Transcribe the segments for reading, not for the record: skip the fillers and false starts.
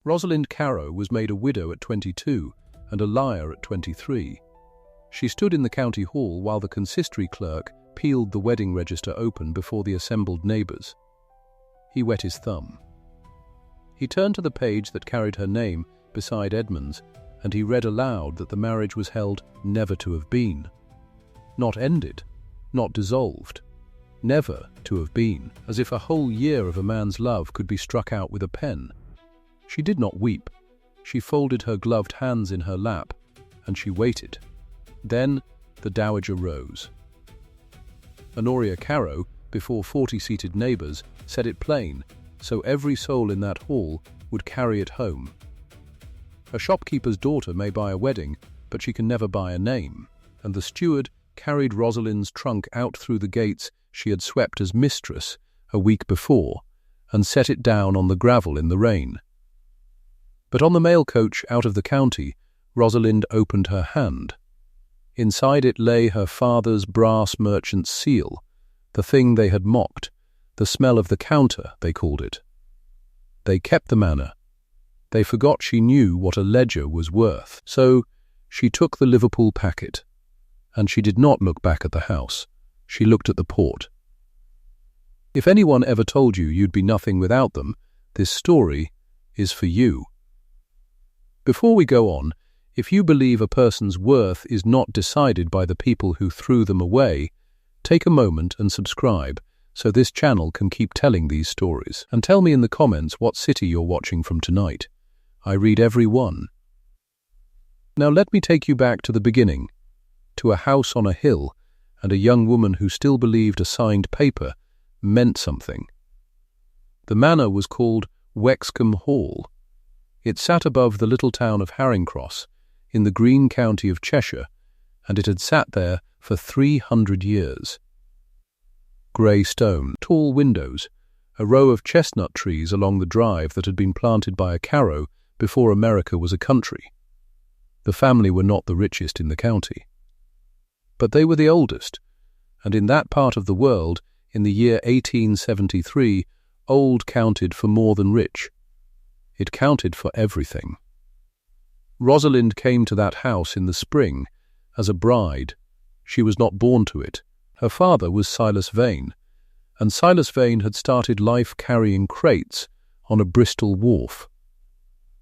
Rosalind Carrow was made a widow at 22 and a liar at 23. She stood in the county hall while the consistory clerk peeled the wedding register open before the assembled neighbours. He wet his thumb. He turned to the page that carried her name beside Edmund's, and he read aloud that the marriage was held never to have been. Not ended, not dissolved. Never to have been, as if a whole year of a man's love could be struck out with a pen. She did not weep. She folded her gloved hands in her lap, and she waited. Then the dowager rose. Honoria Carrow, before 40 seated neighbours, said it plain, so every soul in that hall would carry it home. A shopkeeper's daughter may buy a wedding, but she can never buy a name, and the steward carried Rosalind's trunk out through the gates she had swept as mistress a week before, and set it down on the gravel in the rain. But on the mail coach out of the county, Rosalind opened her hand. Inside it lay her father's brass merchant's seal, the thing they had mocked, the smell of the counter, they called it. They kept the manor. They forgot she knew what a ledger was worth. So she took the Liverpool packet, and she did not look back at the house. She looked at the port. If anyone ever told you you'd be nothing without them, this story is for you. Before we go on, if you believe a person's worth is not decided by the people who threw them away, take a moment and subscribe so this channel can keep telling these stories. And tell me in the comments what city you're watching from tonight. I read every one. Now let me take you back to the beginning, to a house on a hill and a young woman who still believed a signed paper meant something. The manor was called Wexcombe Hall. It sat above the little town of Harringcross, in the green county of Cheshire, and it had sat there for 300 years. Grey stone, tall windows, a row of chestnut trees along the drive that had been planted by a Carrow before America was a country. The family were not the richest in the county. But they were the oldest, and in that part of the world, in the year 1873, old counted for more than rich. It counted for everything. Rosalind came to that house in the spring as a bride. She was not born to it. Her father was Silas Vane, and Silas Vane had started life carrying crates on a Bristol wharf.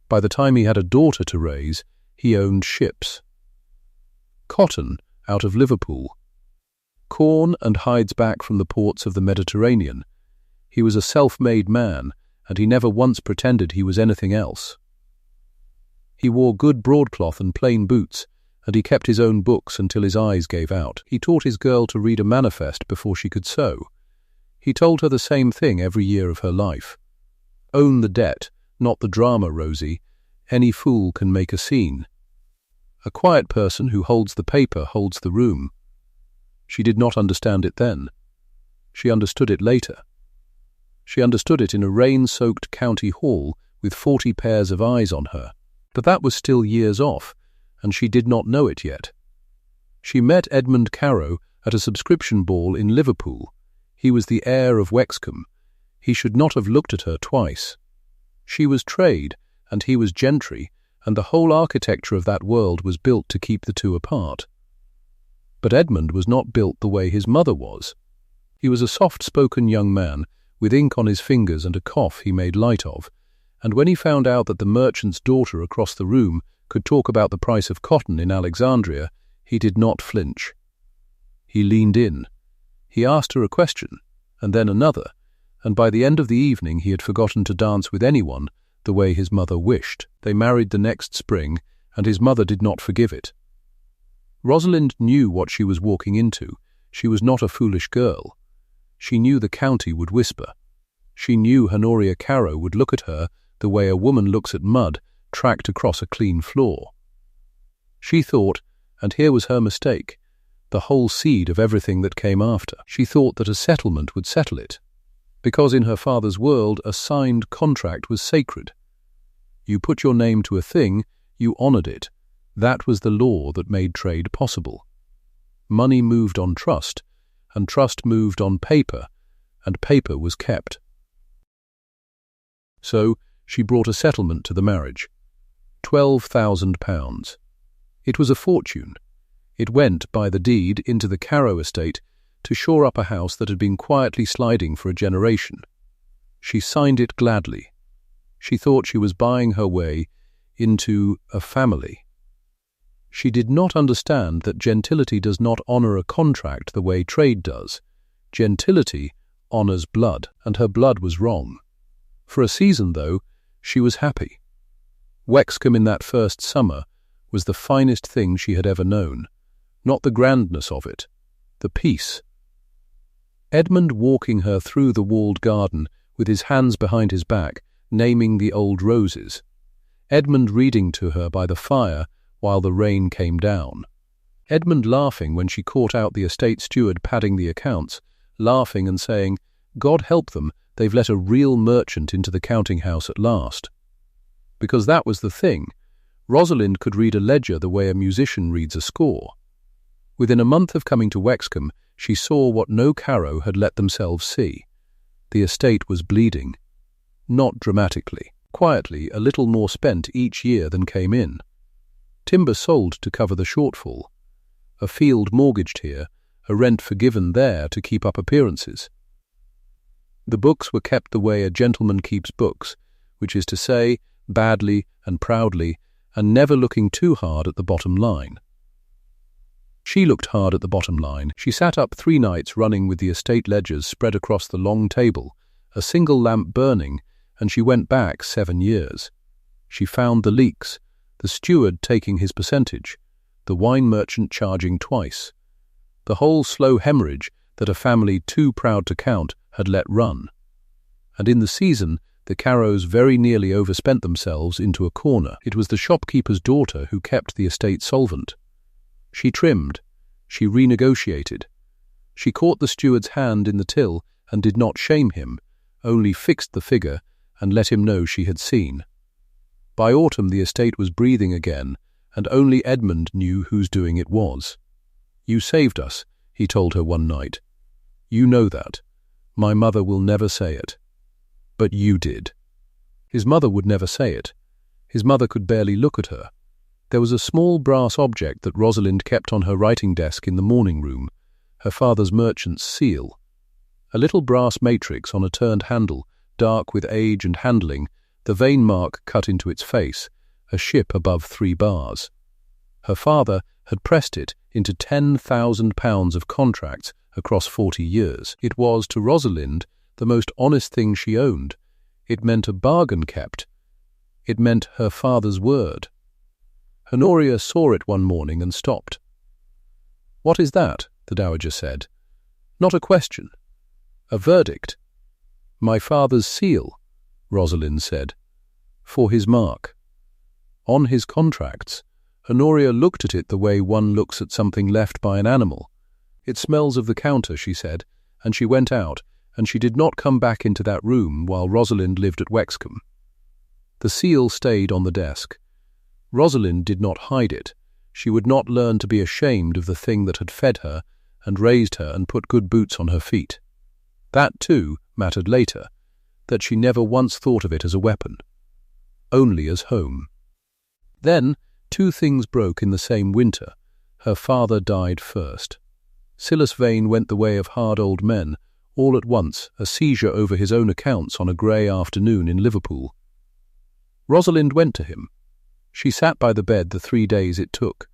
By the time he had a daughter to raise, he owned ships. Cotton out of Liverpool. Corn and hides back from the ports of the Mediterranean. He was a self-made man, and he never once pretended he was anything else. He wore good broadcloth and plain boots, and he kept his own books until his eyes gave out. He taught his girl to read a manifest before she could sew. He told her the same thing every year of her life. Own the debt, not the drama, Rosie. Any fool can make a scene. A quiet person who holds the paper holds the room. She did not understand it then. She understood it later. She understood it in a rain-soaked county hall with 40 pairs of eyes on her. But that was still years off, and she did not know it yet. She met Edmund Carrow at a subscription ball in Liverpool. He was the heir of Wexcombe. He should not have looked at her twice. She was trade, and he was gentry, and the whole architecture of that world was built to keep the two apart. But Edmund was not built the way his mother was. He was a soft-spoken young man, with ink on his fingers and a cough he made light of, and when he found out that the merchant's daughter across the room could talk about the price of cotton in Alexandria, he did not flinch. He leaned in. He asked her a question, and then another, and by the end of the evening he had forgotten to dance with anyone the way his mother wished. They married the next spring, and his mother did not forgive it. Rosalind knew what she was walking into. She was not a foolish girl. She knew the county would whisper. She knew Honoria Carrow would look at her the way a woman looks at mud tracked across a clean floor. She thought, and here was her mistake, the whole seed of everything that came after. She thought that a settlement would settle it, because in her father's world a signed contract was sacred. You put your name to a thing, you honoured it. That was the law that made trade possible. Money moved on trust, and trust moved on paper, and paper was kept. So she brought a settlement to the marriage. £12,000. It was a fortune. It went, by the deed, into the Carrow estate to shore up a house that had been quietly sliding for a generation. She signed it gladly. She thought she was buying her way into a family. She did not understand that gentility does not honour a contract the way trade does. Gentility honours blood, and her blood was wrong. For a season, though, she was happy. Wexcombe in that first summer was the finest thing she had ever known. Not the grandness of it, the peace. Edmund walking her through the walled garden with his hands behind his back, naming the old roses. Edmund reading to her by the fire while the rain came down. Edmund laughing when she caught out the estate steward padding the accounts, laughing and saying, "God help them, they've let a real merchant into the counting house at last." Because that was the thing. Rosalind could read a ledger the way a musician reads a score. Within a month of coming to Wexcombe, she saw what no Carrow had let themselves see. The estate was bleeding. Not dramatically. Quietly, a little more spent each year than came in. Timber sold to cover the shortfall. A field mortgaged here, a rent forgiven there to keep up appearances. The books were kept the way a gentleman keeps books, which is to say, badly and proudly, and never looking too hard at the bottom line. She looked hard at the bottom line. She sat up 3 nights running with the estate ledgers spread across the long table, a single lamp burning, and she went back 7 years. She found the leaks, the steward taking his percentage, the wine merchant charging twice, the whole slow hemorrhage that a family too proud to count had let run. And in the season, the Carrows very nearly overspent themselves into a corner. It was the shopkeeper's daughter who kept the estate solvent. She trimmed, she renegotiated. She caught the steward's hand in the till and did not shame him, only fixed the figure and let him know she had seen. By autumn the estate was breathing again, and only Edmund knew whose doing it was. "You saved us," he told her one night. "You know that. My mother will never say it. But you did." His mother would never say it. His mother could barely look at her. There was a small brass object that Rosalind kept on her writing desk in the morning room, her father's merchant's seal. A little brass matrix on a turned handle, dark with age and handling, the vein mark cut into its face, a ship above 3 bars. Her father had pressed it into £10,000 of contracts across 40 years. It was, to Rosalind, the most honest thing she owned. It meant a bargain kept. It meant her father's word. Honoria saw it one morning and stopped. "What is that?" the dowager said. "Not a question. A verdict." "My father's seal," Rosalind said. "For his mark. On his contracts." Honoria looked at it the way one looks at something left by an animal. "It smells of the counter," she said, and she went out, and she did not come back into that room while Rosalind lived at Wexcombe. The seal stayed on the desk. Rosalind did not hide it. She would not learn to be ashamed of the thing that had fed her and raised her and put good boots on her feet. That, too, mattered later, that she never once thought of it as a weapon, only as home. Then 2 things broke in the same winter. Her father died first. Silas Vane went the way of hard old men, all at once, a seizure over his own accounts on a grey afternoon in Liverpool. Rosalind went to him. She sat by the bed the 3 days it took,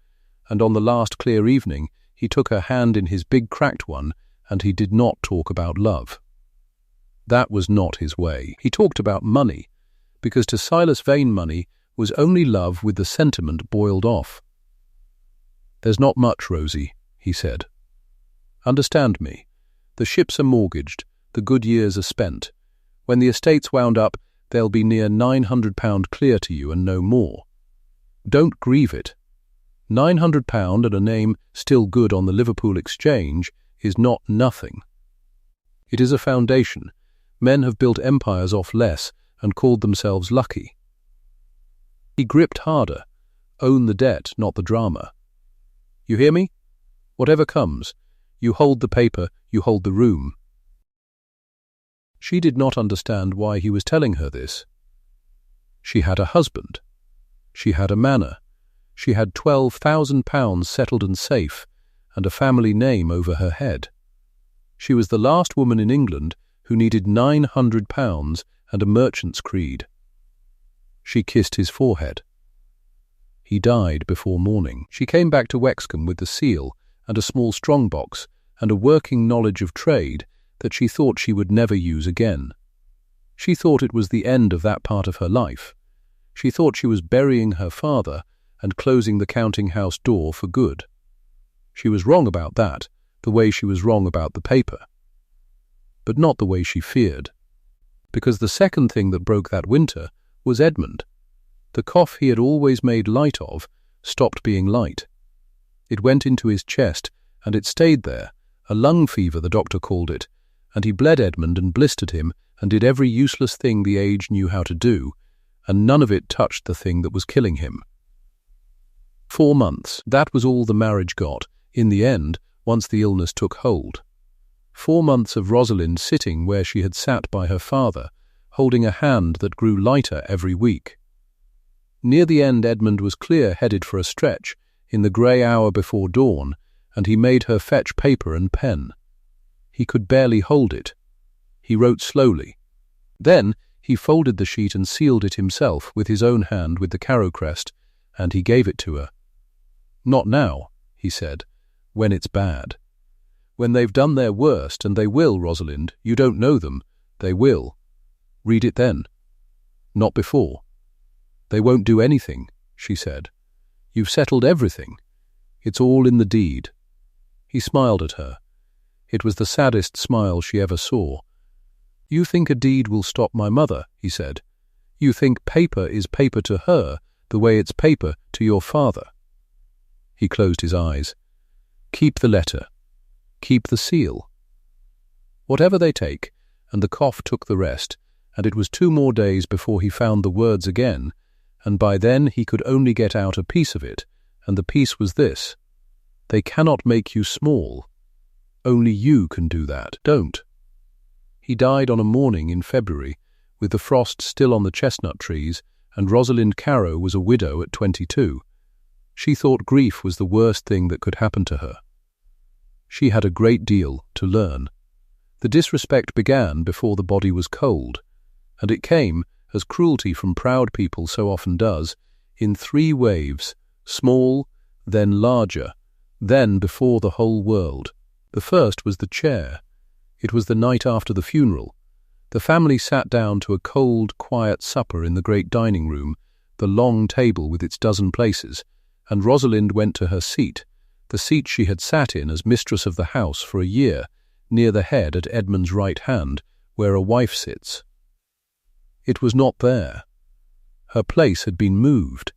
and on the last clear evening he took her hand in his big cracked one, and he did not talk about love. That was not his way. He talked about money, because to Silas Vane money was only love with the sentiment boiled off. "There's not much, Rosie," he said. "Understand me. The ships are mortgaged, the good years are spent. When the estate's wound up, there'll be near £900 clear to you and no more. Don't grieve it. £900 and a name still good on the Liverpool Exchange is not nothing. It is a foundation. Men have built empires off less and called themselves lucky." He gripped harder. "Own the debt, not the drama. You hear me? Whatever comes, you hold the paper, you hold the room." She did not understand why he was telling her this. She had a husband. She had a manor. She had £12,000 settled and safe, and a family name over her head. She was the last woman in England who needed £900 and a merchant's creed. She kissed his forehead. He died before morning. She came back to Wexcombe with the seal and a small strongbox and a working knowledge of trade that she thought she would never use again. She thought it was the end of that part of her life. She thought she was burying her father and closing the counting-house door for good. She was wrong about that, the way she was wrong about the paper. But not the way she feared. Because the second thing that broke that winter was Edmund. The cough he had always made light of stopped being light. It went into his chest, and it stayed there, a lung fever the doctor called it, and he bled Edmund and blistered him and did every useless thing the age knew how to do, and none of it touched the thing that was killing him. 4 months, that was all the marriage got, in the end, once the illness took hold. 4 months of Rosalind sitting where she had sat by her father, holding a hand that grew lighter every week. Near the end Edmund was clear-headed for a stretch, in the grey hour before dawn, and he made her fetch paper and pen. He could barely hold it. He wrote slowly. Then he folded the sheet and sealed it himself with his own hand with the Carrow crest, and he gave it to her. "Not now," he said, "when it's bad. When they've done their worst, and they will, Rosalind, you don't know them, they will. Read it then. Not before. They won't do anything," she said. "You've settled everything. It's all in the deed." He smiled at her. It was the saddest smile she ever saw. "You think a deed will stop my mother," he said. "You think paper is paper to her the way it's paper to your father." He closed his eyes. "Keep the letter. Keep the seal. Whatever they take," and the cough took the rest, and it was 2 more days before he found the words again, and by then he could only get out a piece of it, and the piece was this: "They cannot make you small. Only you can do that. Don't." He died on a morning in February, with the frost still on the chestnut trees, and Rosalind Carrow was a widow at 22. She thought grief was the worst thing that could happen to her. She had a great deal to learn. The disrespect began before the body was cold, and it came, as cruelty from proud people so often does, in 3 waves, small, then larger, then before the whole world. The first was the chair. It was the night after the funeral. The family sat down to a cold, quiet supper in the great dining room, the long table with its dozen places, and Rosalind went to her seat, the seat she had sat in as mistress of the house for a year, near the head at Edmund's right hand, where a wife sits. It was not there. Her place had been moved.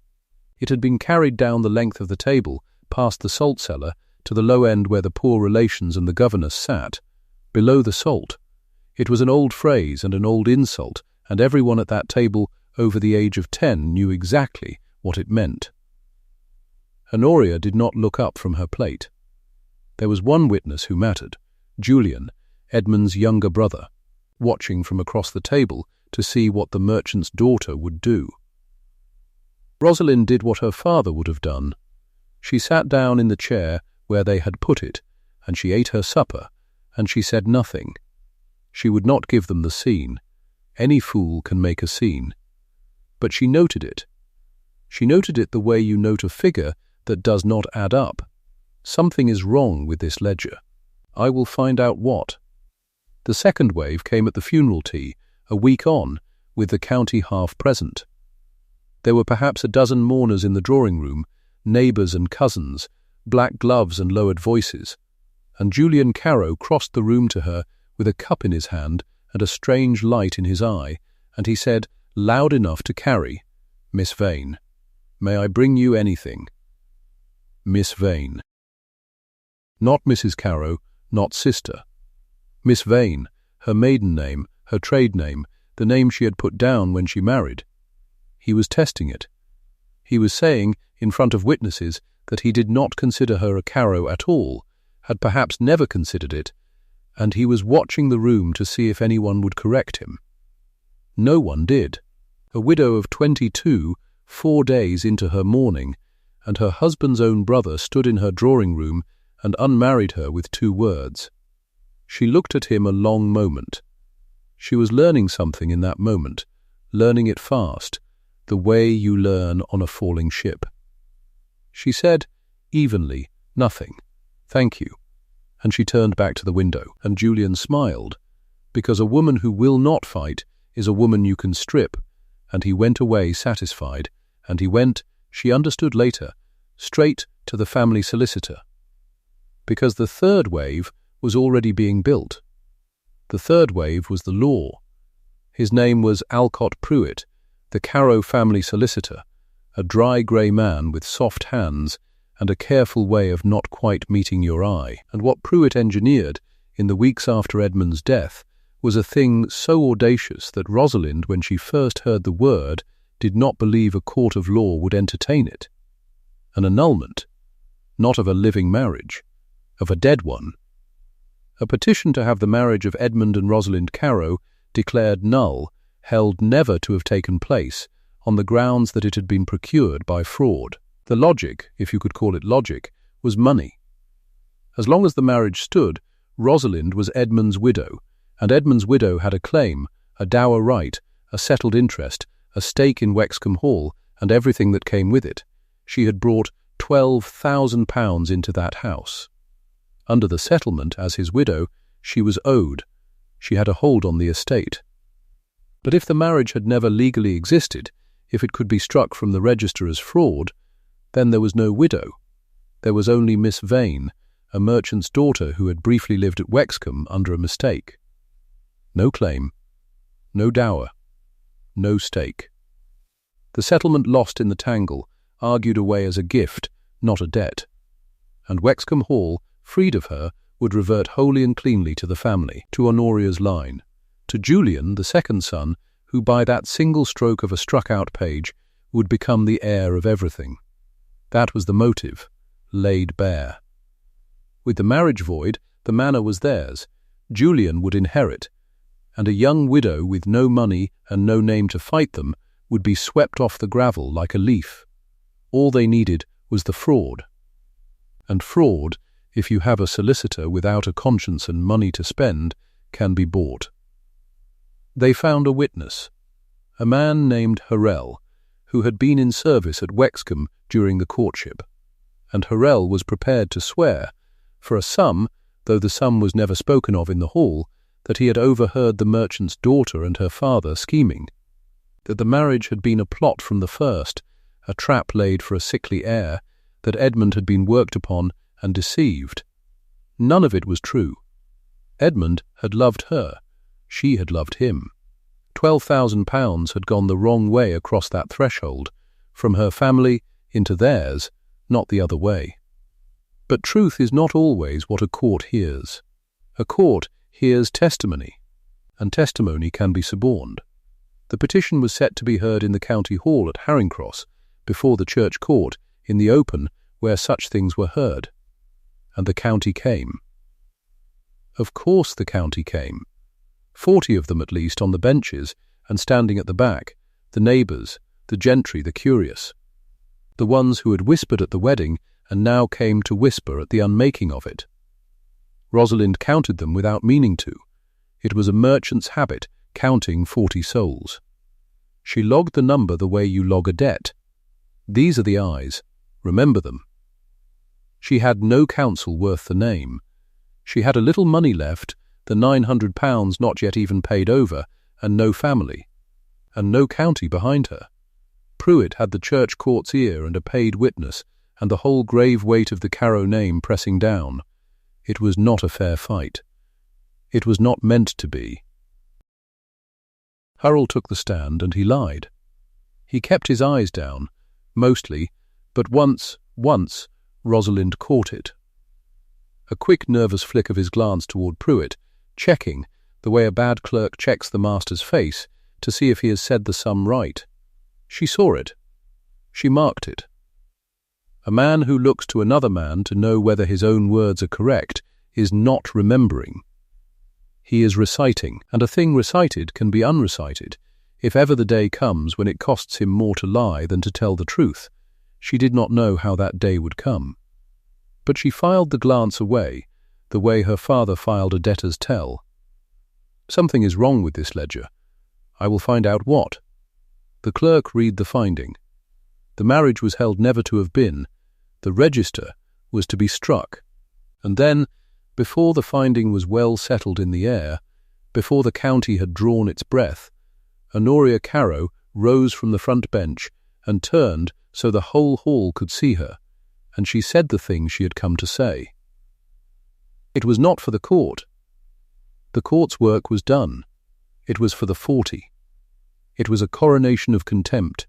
It had been carried down the length of the table, past the salt cellar, to the low end where the poor relations and the governess sat, below the salt. It was an old phrase and an old insult, and everyone at that table over the age of 10 knew exactly what it meant. Honoria did not look up from her plate. There was one witness who mattered, Julian, Edmund's younger brother, watching from across the table to see what the merchant's daughter would do. Rosalind did what her father would have done. She sat down in the chair where they had put it, and she ate her supper, and she said nothing. She would not give them the scene. Any fool can make a scene. But she noted it. She noted it the way you note a figure that does not add up. Something is wrong with this ledger. I will find out what. The second wave came at the funeral tea, a week on, with the county half present. There were perhaps a dozen mourners in the drawing room, neighbours and cousins, black gloves and lowered voices, and Julian Carrow crossed the room to her with a cup in his hand and a strange light in his eye, and he said, loud enough to carry, "Miss Vane, may I bring you anything?" Miss Vane. Not Mrs. Carrow, not sister. Miss Vane, her maiden name, her trade name, the name she had put down when she married. He was testing it. He was saying, in front of witnesses, that he did not consider her a Carrow at all, had perhaps never considered it, and he was watching the room to see if anyone would correct him. No one did. A widow of 22, 4 days into her mourning, and her husband's own brother stood in her drawing room and unmarried her with 2 words. She looked at him a long moment. She was learning something in that moment, learning it fast, the way you learn on a falling ship. She said, evenly, "Nothing. Thank you." And she turned back to the window, and Julian smiled, because a woman who will not fight is a woman you can strip, and he went away satisfied, and he went, she understood later, straight to the family solicitor. Because the 3rd wave was already being built. The 3rd wave was the law. His name was Alcott Pruitt, the Carrow family solicitor, a dry grey man with soft hands and a careful way of not quite meeting your eye. And what Pruitt engineered in the weeks after Edmund's death was a thing so audacious that Rosalind, when she first heard the word, did not believe a court of law would entertain it. An annulment, not of a living marriage, of a dead one. A petition to have the marriage of Edmund and Rosalind Carrow declared null, held never to have taken place, on the grounds that it had been procured by fraud. The logic, if you could call it logic, was money. As long as the marriage stood, Rosalind was Edmund's widow, and Edmund's widow had a claim, a dower right, a settled interest, a stake in Wexcombe Hall, and everything that came with it. She had brought £12,000 into that house. Under the settlement, as his widow, she was owed. She had a hold on the estate. But if the marriage had never legally existed, if it could be struck from the register as fraud, then there was no widow. There was only Miss Vane, a merchant's daughter who had briefly lived at Wexcombe under a mistake. No claim, no dower, no stake. The settlement lost in the tangle, argued away as a gift, not a debt. And Wexcombe Hall, freed of her, would revert wholly and cleanly to the family, to Honoria's line, to Julian, the 2nd son, who by that single stroke of a struck-out page would become the heir of everything. That was the motive, laid bare. With the marriage void, the manor was theirs. Julian would inherit, and a young widow with no money and no name to fight them would be swept off the gravel like a leaf. All they needed was the fraud. And fraud, if you have a solicitor without a conscience and money to spend, can be bought. They found a witness, a man named Heiress, who had been in service at Wexcombe during the courtship, and Heiress was prepared to swear, for a sum, though the sum was never spoken of in the hall, that he had overheard the merchant's daughter and her father scheming, that the marriage had been a plot from the first, a trap laid for a sickly heir, that Edmund had been worked upon and deceived. None of it was true. Edmund had loved her. She had loved him. £12,000 had gone the wrong way across that threshold, from her family into theirs, not the other way. But truth is not always what a court hears. A court hears testimony, and testimony can be suborned. The petition was set to be heard in the county hall at Harringcross, before the church court, in the open, where such things were heard. And the county came. Of course the county came. 40 of them at least on the benches, and standing at the back, the neighbours, the gentry, the curious. The ones who had whispered at the wedding and now came to whisper at the unmaking of it. Rosalind counted them without meaning to. It was a merchant's habit, counting 40 souls. She logged the number the way you log a debt. These are the eyes. Remember them. She had no counsel worth the name. She had a little money left, the £900 not yet even paid over, and no family, and no county behind her. Pruitt had the church court's ear and a paid witness, and the whole grave weight of the Carrow name pressing down. It was not a fair fight. It was not meant to be. Hurrell took the stand, and he lied. He kept his eyes down, mostly, but once, Rosalind caught it. A quick, nervous flick of his glance toward Pruitt, checking, the way a bad clerk checks the master's face, to see if he has said the sum right. She saw it. She marked it. A man who looks to another man to know whether his own words are correct is not remembering. He is reciting, and a thing recited can be unrecited. if ever the day comes when it costs him more to lie than to tell the truth. She did not know how that day would come. But she filed the glance away, the way her father filed a debtor's tell. Something is wrong with this ledger. I will find out what. The clerk read the finding. The marriage was held never to have been. The register was to be struck. And then, before the finding was well settled in the air, before the county had drawn its breath, Honoria Carrow rose from the front bench and turned so the whole hall could see her, and she said the thing she had come to say. It was not for the court. The court's work was done. It was for the 40. It was a coronation of contempt,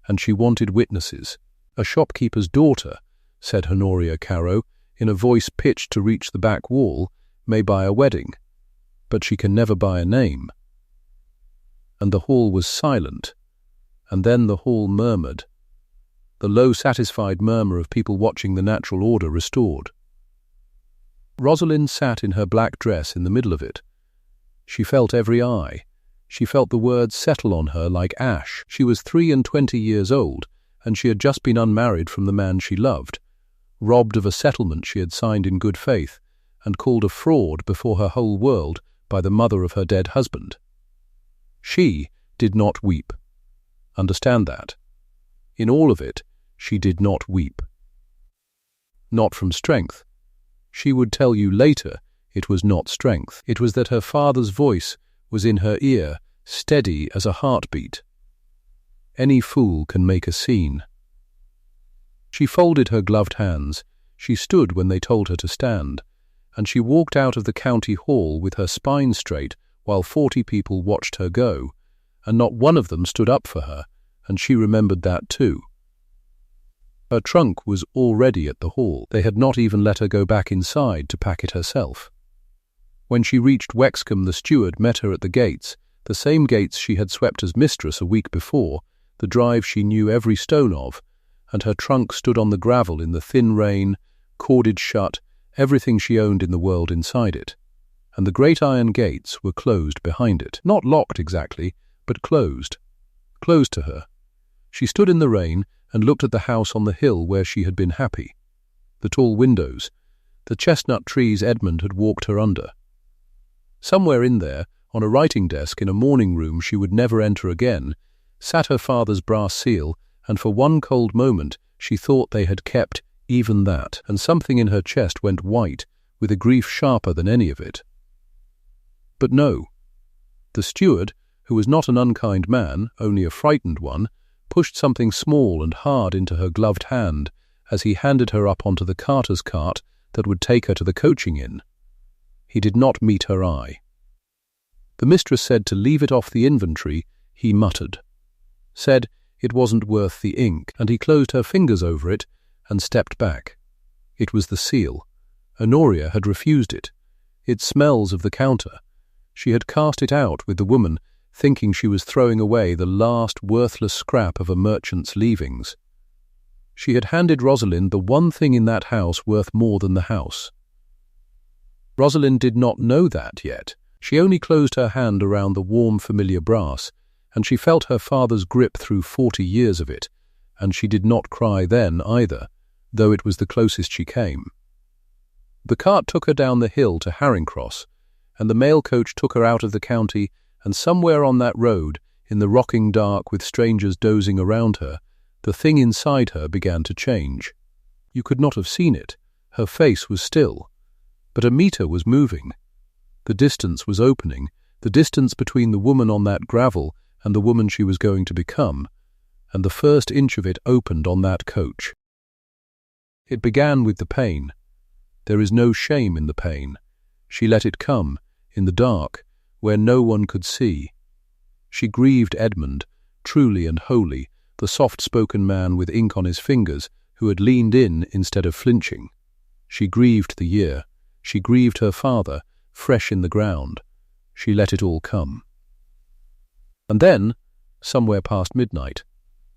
and she wanted witnesses. A shopkeeper's daughter, said Honoria Carrow, in a voice pitched to reach the back wall, may buy a wedding, but she can never buy a name. And the hall was silent, and then the hall murmured, the low, satisfied murmur of people watching the natural order restored. Rosalind sat in her black dress in the middle of it. She felt every eye. She felt the words settle on her like ash. She was 23 years old, and she had just been unmarried from the man she loved, robbed of a settlement she had signed in good faith, and called a fraud before her whole world by the mother of her dead husband. She did not weep. Understand that. In all of it, she did not weep. Not from strength. She would tell you later it was not strength. It was that her father's voice was in her ear, steady as a heartbeat. Any fool can make a scene. She folded her gloved hands. She stood when they told her to stand, and she walked out of the county hall with her spine straight while 40 people watched her go, and not one of them stood up for her, and she remembered that too. Her trunk was already at the hall. They had not even let her go back inside to pack it herself. When she reached Wexcombe, the steward met her at the gates, the same gates she had swept as mistress a week before, the drive she knew every stone of, and her trunk stood on the gravel in the thin rain, corded shut, everything she owned in the world inside it. And the great iron gates were closed behind it. Not locked exactly, but closed. Closed to her. She stood in the rain and looked at the house on the hill where she had been happy. The tall windows, the chestnut trees Edmund had walked her under. Somewhere in there, on a writing desk in a morning room she would never enter again, sat her father's brass seal, and for one cold moment she thought they had kept even that, and something in her chest went white, with a grief sharper than any of it. But no. The steward, who was not an unkind man, only a frightened one, pushed something small and hard into her gloved hand as he handed her up onto the carter's cart that would take her to the coaching inn. He did not meet her eye. The mistress said to leave it off the inventory. He muttered. Said it wasn't worth the ink, and he closed her fingers over it and stepped back. It was the seal. Honoria had refused it. It smells of the counter. She had cast it out with the woman, thinking she was throwing away the last worthless scrap of a merchant's leavings. She had handed Rosalind the one thing in that house worth more than the house. Rosalind did not know that yet. She only closed her hand around the warm, familiar brass, and she felt her father's grip through 40 years of it, and she did not cry then either, though it was the closest she came. The cart took her down the hill to Harringcross, and the mail coach took her out of the county, and somewhere on that road, in the rocking dark with strangers dozing around her, the thing inside her began to change. You could not have seen it. Her face was still. But a meter was moving. The distance was opening, the distance between the woman on that gravel and the woman she was going to become, and the first inch of it opened on that coach. It began with the pain. There is no shame in the pain. She let it come, in the dark, where no one could see. She grieved Edmund, truly and wholly, the soft-spoken man with ink on his fingers who had leaned in instead of flinching. She grieved the year. She grieved her father, fresh in the ground. She let it all come. And then, somewhere past midnight,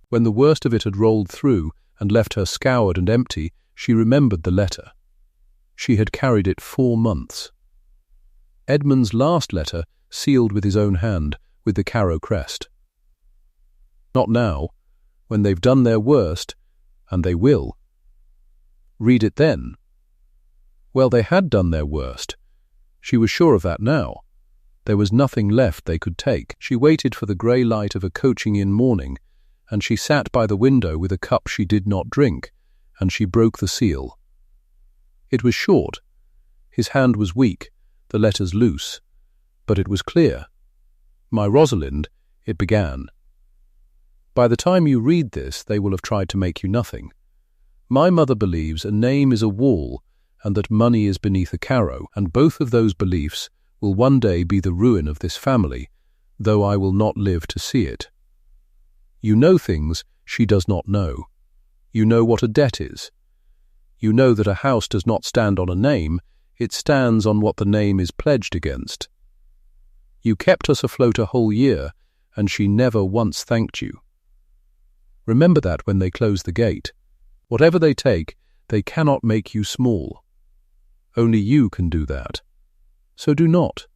when the worst of it had rolled through and left her scoured and empty, she remembered the letter. She had carried it 4 months. Edmund's last letter, sealed with his own hand, with the Carrow crest. Not now, when they've done their worst, and they will. Read it then. Well, they had done their worst. She was sure of that now. There was nothing left they could take. She waited for the grey light of a coaching-in morning, and she sat by the window with a cup she did not drink, and she broke the seal. It was short. His hand was weak, the letters loose, but it was clear. My Rosalind, it began. By the time you read this, they will have tried to make you nothing. My mother believes a name is a wall and that money is beneath a Carrow, and both of those beliefs will one day be the ruin of this family, though I will not live to see it. You know things she does not know. You know what a debt is. You know that a house does not stand on a name, it stands on what the name is pledged against. You kept us afloat a whole year, and she never once thanked you. Remember that when they close the gate. Whatever they take, they cannot make you small. Only you can do that. So do not.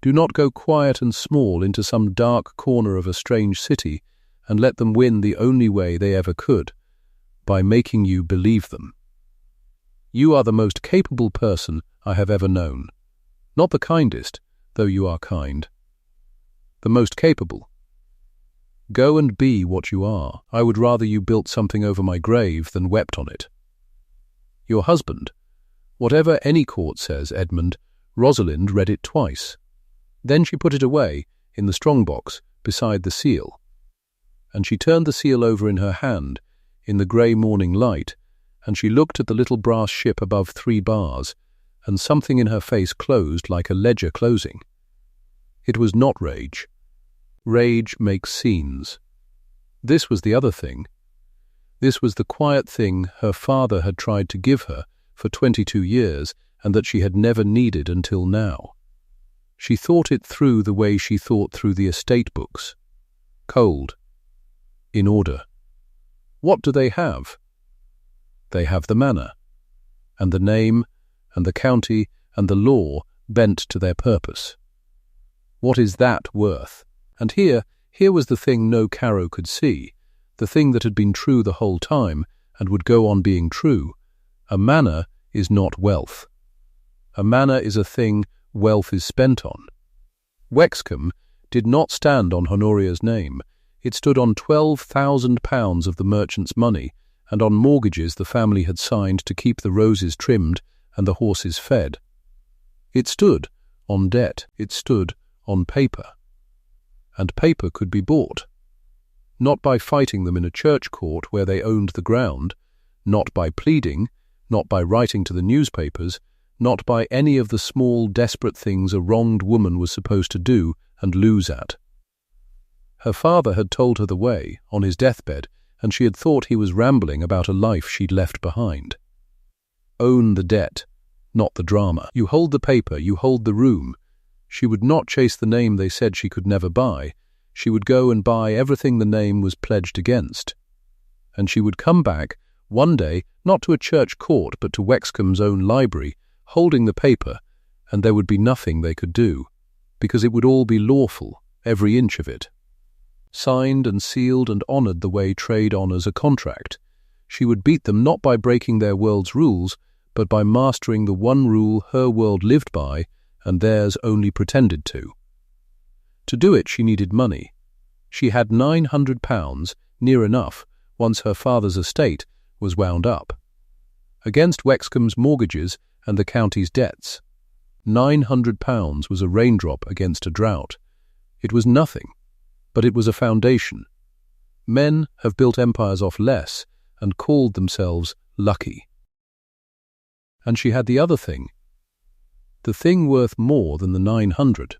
Do not go quiet and small into some dark corner of a strange city and let them win the only way they ever could, by making you believe them. You are the most capable person I have ever known. Not the kindest, though you are kind. The most capable. Go and be what you are. I would rather you built something over my grave than wept on it. Your husband. Whatever any court says, Edmund, Rosalind read it twice. Then she put it away, in the strong-box, beside the seal. And she turned the seal over in her hand, in the grey morning light, and she looked at the little brass ship above 3 bars, and something in her face closed like a ledger closing. It was not rage. Rage makes scenes. This was the other thing. This was the quiet thing her father had tried to give her for 22 years and that she had never needed until now. She thought it through the way she thought through the estate books. Cold. In order. What do they have? They have the manor, and the name, and the county, and the law bent to their purpose. What is that worth? And here was the thing no Carrow could see, the thing that had been true the whole time and would go on being true. A manor is not wealth. A manor is a thing wealth is spent on. Wexcombe did not stand on Honoria's name. It stood on £12,000 of the merchant's money and on mortgages the family had signed to keep the roses trimmed and the horses fed. It stood on debt. It stood on paper. And paper could be bought. Not by fighting them in a church court where they owned the ground, not by pleading, not by writing to the newspapers, not by any of the small, desperate things a wronged woman was supposed to do and lose at. Her father had told her the way, on his deathbed, and she had thought he was rambling about a life she'd left behind. Own the debt, not the drama. You hold the paper, you hold the room. She would not chase the name they said she could never buy. She would go and buy everything the name was pledged against. And she would come back, one day, not to a church court but to Wexcombe's own library, holding the paper, and there would be nothing they could do, because it would all be lawful, every inch of it. Signed and sealed and honoured the way trade honours a contract. She would beat them not by breaking their world's rules, but by mastering the one rule her world lived by and theirs only pretended to. To do it she needed money. She had £900, near enough, once her father's estate was wound up. Against Wexcombe's mortgages and the county's debts. £900 was a raindrop against a drought. It was nothing, but it was a foundation. Men have built empires off less and called themselves lucky. And she had the other thing. The thing worth more than the 900.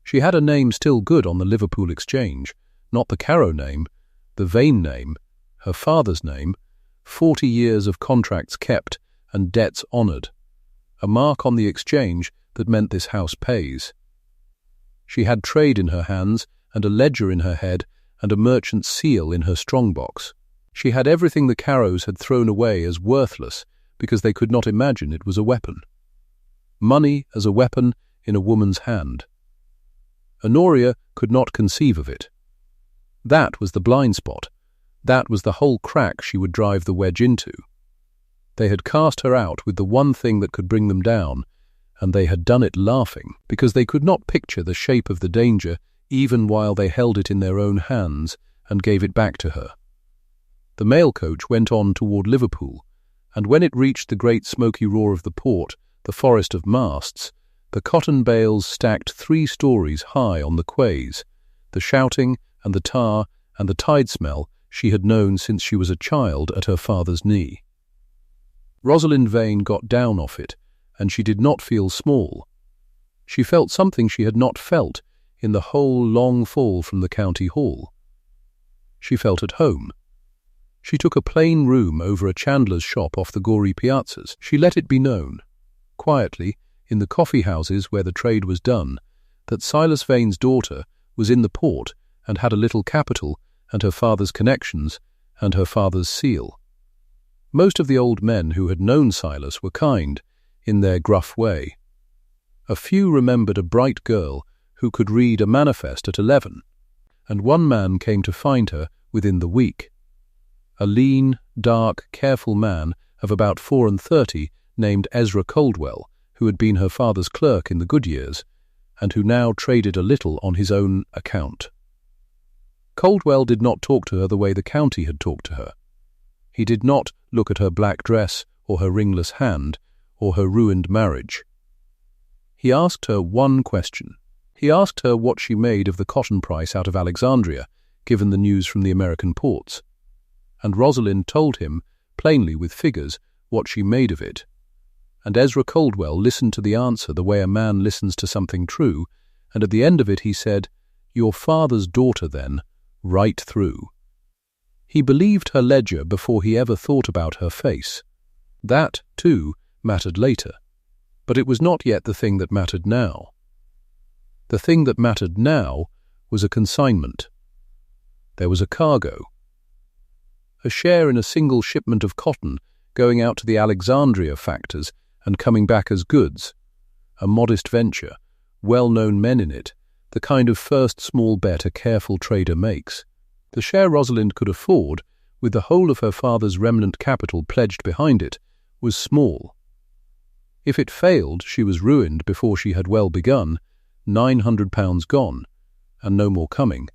She had a name still good on the Liverpool Exchange, not the Carrow name, the Vane name, her father's name, 40 years of contracts kept and debts honoured, a mark on the exchange that meant this house pays. She had trade in her hands and a ledger in her head and a merchant's seal in her strong-box. She had everything the Carrows had thrown away as worthless because they could not imagine it was a weapon. Money as a weapon in a woman's hand. Honoria could not conceive of it. That was the blind spot. That was the whole crack she would drive the wedge into. They had cast her out with the one thing that could bring them down, and they had done it laughing, because they could not picture the shape of the danger even while they held it in their own hands and gave it back to her. The mail coach went on toward Liverpool, and when it reached the great smoky roar of the port, the forest of masts, the cotton bales stacked 3 stories high on the quays, the shouting and the tar and the tide smell she had known since she was a child at her father's knee. Rosalind Vane got down off it, and she did not feel small. She felt something she had not felt in the whole long fall from the county hall. She felt at home. She took a plain room over a chandler's shop off the gory piazzas. She let it be known, quietly, in the coffee houses where the trade was done, that Silas Vane's daughter was in the port and had a little capital and her father's connections and her father's seal. Most of the old men who had known Silas were kind, in their gruff way. A few remembered a bright girl who could read a manifest at 11, and one man came to find her within the week. A lean, dark, careful man of about 34 named Ezra Caldwell, who had been her father's clerk in the good years, and who now traded a little on his own account. Caldwell did not talk to her the way the county had talked to her. He did not look at her black dress or her ringless hand or her ruined marriage. He asked her one question. He asked her what she made of the cotton price out of Alexandria, given the news from the American ports. And Rosalind told him, plainly with figures, what she made of it. And Ezra Caldwell listened to the answer the way a man listens to something true, and at the end of it he said, "Your father's daughter, then, right through." He believed her ledger before he ever thought about her face. That, too, mattered later, but it was not yet the thing that mattered now. The thing that mattered now was a consignment. There was a cargo. A share in a single shipment of cotton going out to the Alexandria factors and coming back as goods. A modest venture, well-known men in it, the kind of first small bet a careful trader makes. The share Rosalind could afford, with the whole of her father's remnant capital pledged behind it, was small. If it failed, she was ruined before she had well begun, £900 gone, and no more coming.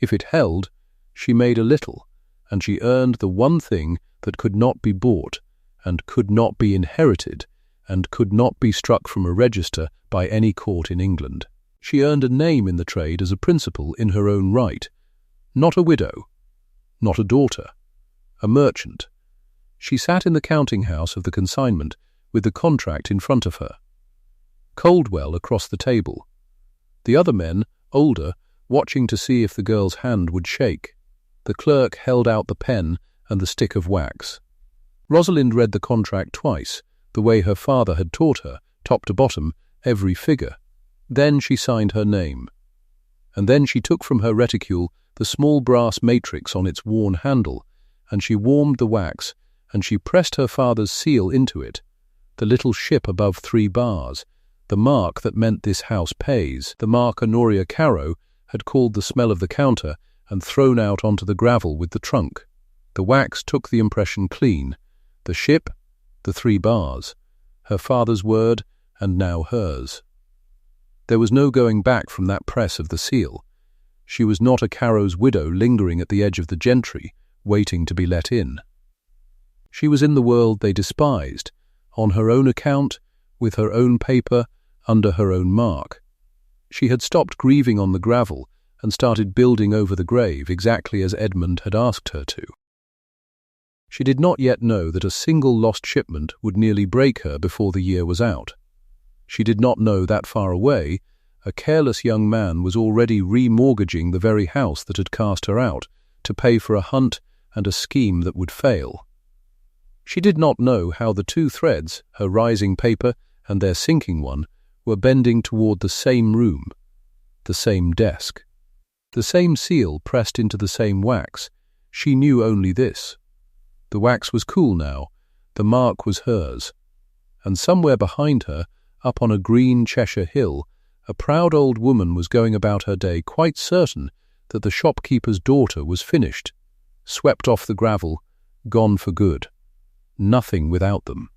If it held, she made a little, and she earned the one thing that could not be bought, and could not be inherited, and could not be struck from a register by any court in England. She earned a name in the trade as a principal in her own right. Not a widow, not a daughter, a merchant. She sat in the counting-house of the consignment with the contract in front of her. Caldwell across the table. The other men, older, watching to see if the girl's hand would shake. The clerk held out the pen and the stick of wax. Rosalind read the contract twice, the way her father had taught her, top to bottom, every figure. Then she signed her name. And then she took from her reticule the small brass matrix on its worn handle, and she warmed the wax, and she pressed her father's seal into it, the little ship above 3 bars, the mark that meant this house pays, the mark Honoria Carrow had called the smell of the counter and thrown out onto the gravel with the trunk. The wax took the impression clean. The ship, the 3 bars, her father's word, and now hers. There was no going back from that press of the seal. She was not a Carrow's widow lingering at the edge of the gentry, waiting to be let in. She was in the world they despised, on her own account, with her own paper, under her own mark. She had stopped grieving on the gravel and started building over the grave exactly as Edmund had asked her to. She did not yet know that a single lost shipment would nearly break her before the year was out. She did not know that far away, a careless young man was already remortgaging the very house that had cast her out to pay for a hunt and a scheme that would fail. She did not know how the 2 threads, her rising paper and their sinking one, were bending toward the same room, the same desk, the same seal pressed into the same wax. She knew only this. The wax was cool now, the mark was hers, and somewhere behind her, up on a green Cheshire hill, a proud old woman was going about her day quite certain that the shopkeeper's daughter was finished, swept off the gravel, gone for good. Nothing without them.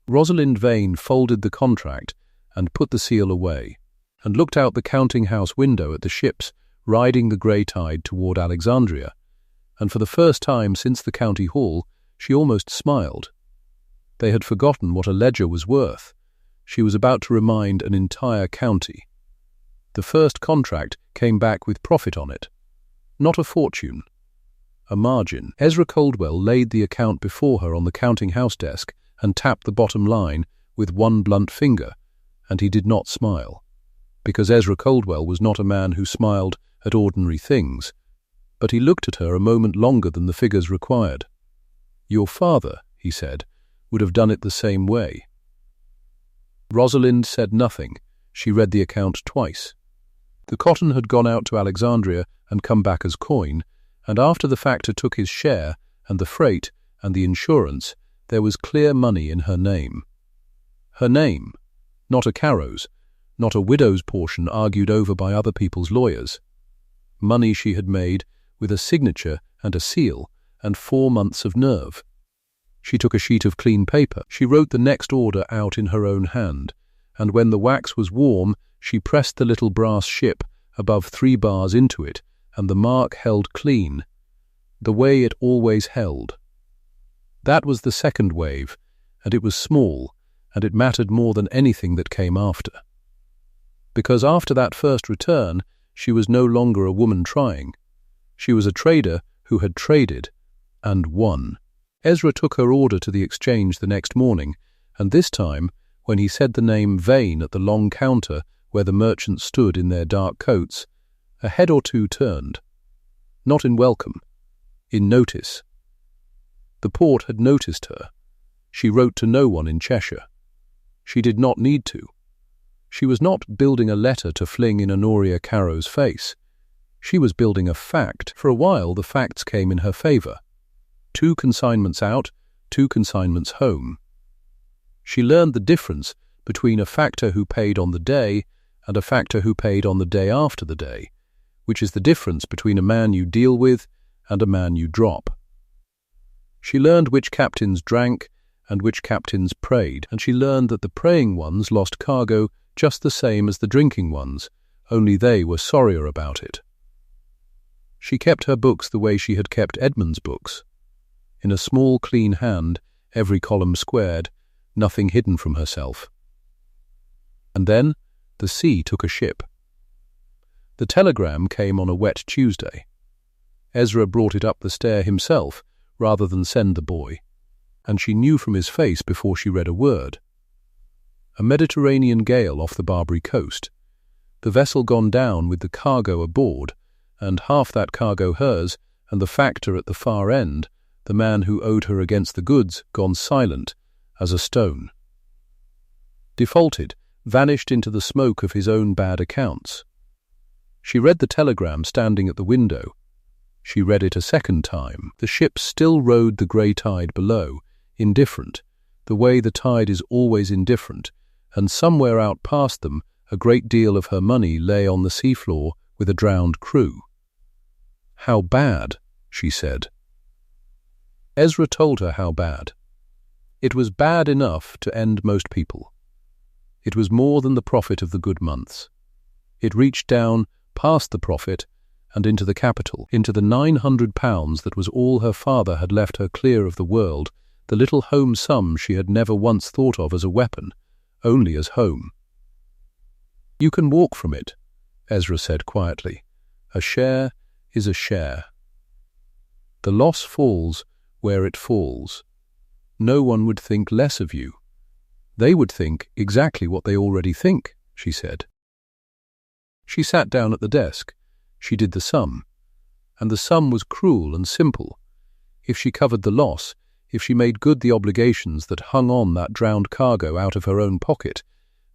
Rosalind Vane folded the contract and put the seal away, and looked out the counting-house window at the ships riding the grey tide toward Alexandria, and for the first time since the county hall she almost smiled. They had forgotten what a ledger was worth. She was about to remind an entire county. The first contract came back with profit on it. Not a fortune. A margin. Ezra Coldwell laid the account before her on the counting-house desk and tapped the bottom line with one blunt finger, and he did not smile, because Ezra Coldwell was not a man who smiled at ordinary things, but he looked at her a moment longer than the figures required. "Your father," he said, "would have done it the same way." Rosalind said nothing. She read the account twice. The cotton had gone out to Alexandria and come back as coin, and after the factor took his share, and the freight, and the insurance, there was clear money in her name. Her name, not a Carrow's, not a widow's portion argued over by other people's lawyers. Money she had made, with a signature and a seal, and 4 months of nerve. She took a sheet of clean paper. She wrote the next order out in her own hand, and when the wax was warm, she pressed the little brass ship above 3 bars into it, and the mark held clean, the way it always held. That was the second wave, and it was small, and it mattered more than anything that came after. Because after that first return, she was no longer a woman trying. She was a trader who had traded and won. Ezra took her order to the exchange the next morning, and this time, when he said the name Vane at the long counter where the merchants stood in their dark coats, a head or two turned. Not in welcome, in notice. The port had noticed her. She wrote to no one in Cheshire. She did not need to. She was not building a letter to fling in Honoria Carrow's face. She was building a fact. For a while the facts came in her favour. 2 consignments out, 2 consignments home. She learned the difference between a factor who paid on the day and a factor who paid on the day after the day, which is the difference between a man you deal with and a man you drop. She learned which captains drank and which captains prayed, and she learned that the praying ones lost cargo just the same as the drinking ones, only they were sorrier about it. She kept her books the way she had kept Edmund's books. In a small, clean hand, every column squared, nothing hidden from herself. And then the sea took a ship. The telegram came on a wet Tuesday. Ezra brought it up the stair himself rather than send the boy, and she knew from his face before she read a word. A Mediterranean gale off the Barbary coast. The vessel gone down with the cargo aboard, and half that cargo hers, and the factor at the far end, the man who owed her against the goods, gone silent as a stone. Defaulted, vanished into the smoke of his own bad accounts. She read the telegram standing at the window. She read it a second time. The ship still rode the grey tide below, indifferent, the way the tide is always indifferent, and somewhere out past them a great deal of her money lay on the seafloor with a drowned crew. "How bad," she said. Ezra told her how bad. It was bad enough to end most people. It was more than the profit of the good months. It reached down past the profit and into the capital, into the £900 that was all her father had left her clear of the world, the little home sum she had never once thought of as a weapon, only as home. "You can walk from it," Ezra said quietly. "A share is a share. The loss falls where it falls. No one would think less of you. They would think exactly what they already think," she said. She sat down at the desk. She did the sum. And the sum was cruel and simple. If she covered the loss, if she made good the obligations that hung on that drowned cargo out of her own pocket,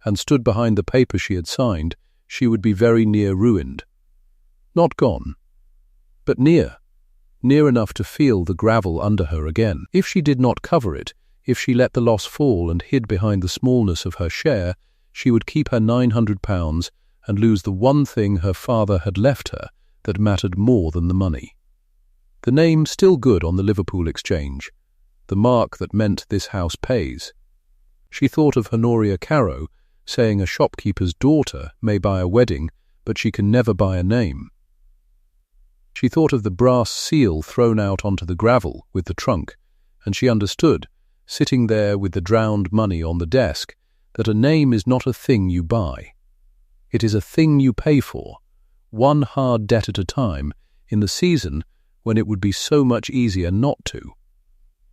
and stood behind the paper she had signed, she would be very near ruined. Not gone, but near enough to feel the gravel under her again. If she did not cover it, if she let the loss fall and hid behind the smallness of her share, she would keep her £900 and lose the one thing her father had left her that mattered more than the money. The name still good on the Liverpool Exchange, the mark that meant this house pays. She thought of Honoria Carrow saying a shopkeeper's daughter may buy a wedding, but she can never buy a name. She thought of the brass seal thrown out onto the gravel with the trunk, and she understood, sitting there with the drowned money on the desk, that a name is not a thing you buy. It is a thing you pay for, one hard debt at a time, in the season when it would be so much easier not to.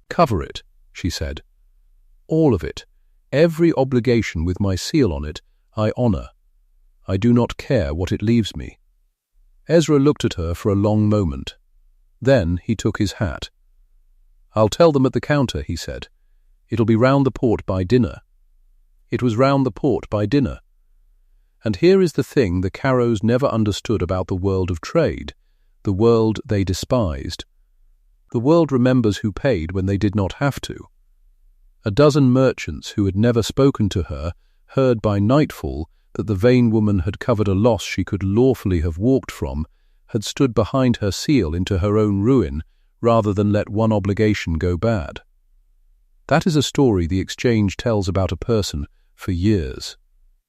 Cover it, she said. All of it, every obligation with my seal on it, I honour. I do not care what it leaves me. Ezra looked at her for a long moment. Then he took his hat. I'll tell them at the counter, he said. It'll be round the port by dinner. It was round the port by dinner. And here is the thing the Carrows never understood about the world of trade, the world they despised. The world remembers who paid when they did not have to. A dozen merchants who had never spoken to her heard by nightfall that the vain woman had covered a loss she could lawfully have walked from, had stood behind her seal into her own ruin, rather than let one obligation go bad. That is a story the Exchange tells about a person for years.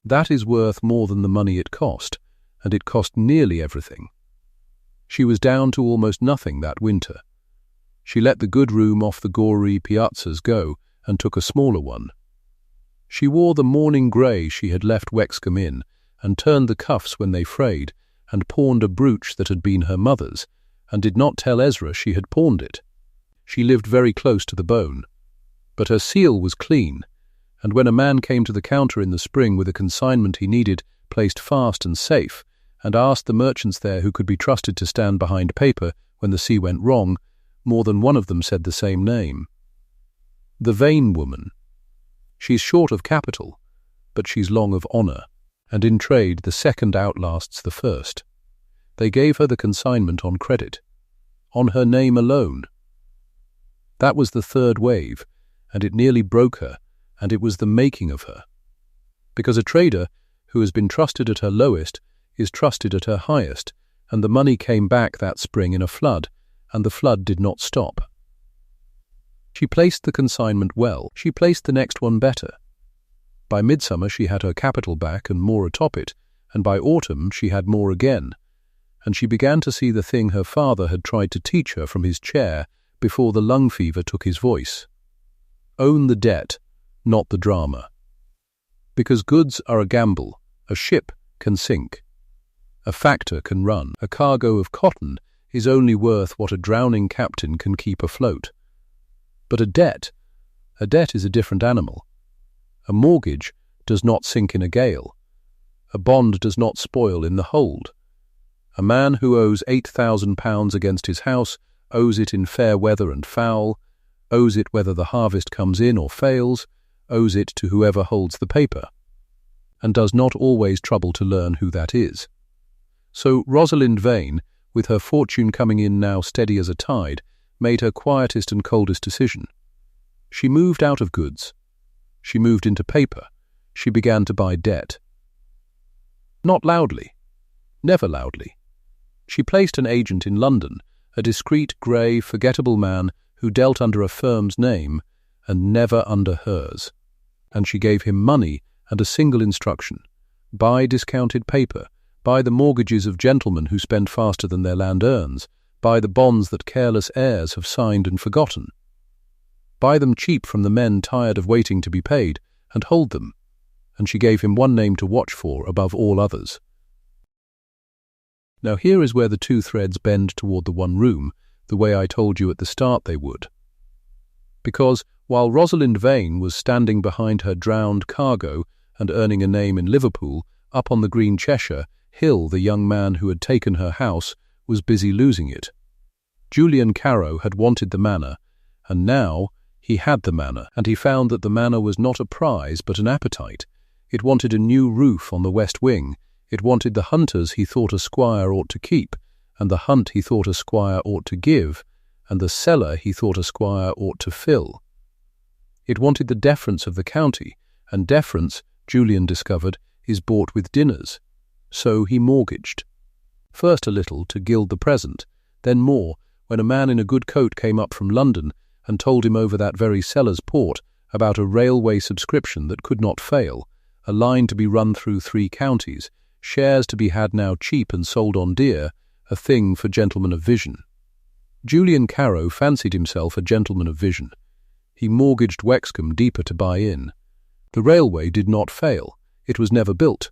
That is worth more than the money it cost, and it cost nearly everything. She was down to almost nothing that winter. She let the good room off the gory piazzas go and took a smaller one. She wore the morning grey she had left Wexcombe in, and turned the cuffs when they frayed, and pawned a brooch that had been her mother's, and did not tell Ezra she had pawned it. She lived very close to the bone. But her seal was clean, and when a man came to the counter in the spring with a consignment he needed placed fast and safe, and asked the merchants there who could be trusted to stand behind paper when the sea went wrong, more than one of them said the same name. The vain woman. She's short of capital, but she's long of honour, and in trade the second outlasts the first. They gave her the consignment on credit, on her name alone. That was the third wave, and it nearly broke her, and it was the making of her. Because a trader who has been trusted at her lowest is trusted at her highest, and the money came back that spring in a flood, and the flood did not stop. She placed the consignment well. She placed the next one better. By midsummer she had her capital back and more atop it, and by autumn she had more again, and she began to see the thing her father had tried to teach her from his chair before the lung fever took his voice. Own the debt, not the drama. Because goods are a gamble, a ship can sink. A factor can run. A cargo of cotton is only worth what a drowning captain can keep afloat. But a debt is a different animal. A mortgage does not sink in a gale. A bond does not spoil in the hold. A man who owes £8,000 against his house owes it in fair weather and foul, owes it whether the harvest comes in or fails, owes it to whoever holds the paper, and does not always trouble to learn who that is. So Rosalind Vane, with her fortune coming in now steady as a tide, made her quietest and coldest decision. She moved out of goods. She moved into paper. She began to buy debt. Not loudly. Never loudly. She placed an agent in London, a discreet, grey, forgettable man who dealt under a firm's name and never under hers. And she gave him money and a single instruction: buy discounted paper, buy the mortgages of gentlemen who spend faster than their land earns, buy the bonds that careless heirs have signed and forgotten. Buy them cheap from the men tired of waiting to be paid, and hold them. And she gave him one name to watch for above all others. Now here is where the two threads bend toward the one room, the way I told you at the start they would. Because while Rosalind Vane was standing behind her drowned cargo and earning a name in Liverpool, up on the green Cheshire hill the young man who had taken her house was busy losing it. Julian Carrow had wanted the manor, and now he had the manor, and he found that the manor was not a prize but an appetite. It wanted a new roof on the west wing. It wanted the hunters he thought a squire ought to keep, and the hunt he thought a squire ought to give, and the cellar he thought a squire ought to fill. It wanted the deference of the county, and deference, Julian discovered, is bought with dinners. So he mortgaged. First a little to gild the present, then more when a man in a good coat came up from London and told him over that very seller's port about a railway subscription that could not fail, a line to be run through 3 counties, shares to be had now cheap and sold on dear, a thing for gentlemen of vision. Julian Carrow fancied himself a gentleman of vision. He mortgaged Wexcombe deeper to buy in. The railway did not fail. It was never built.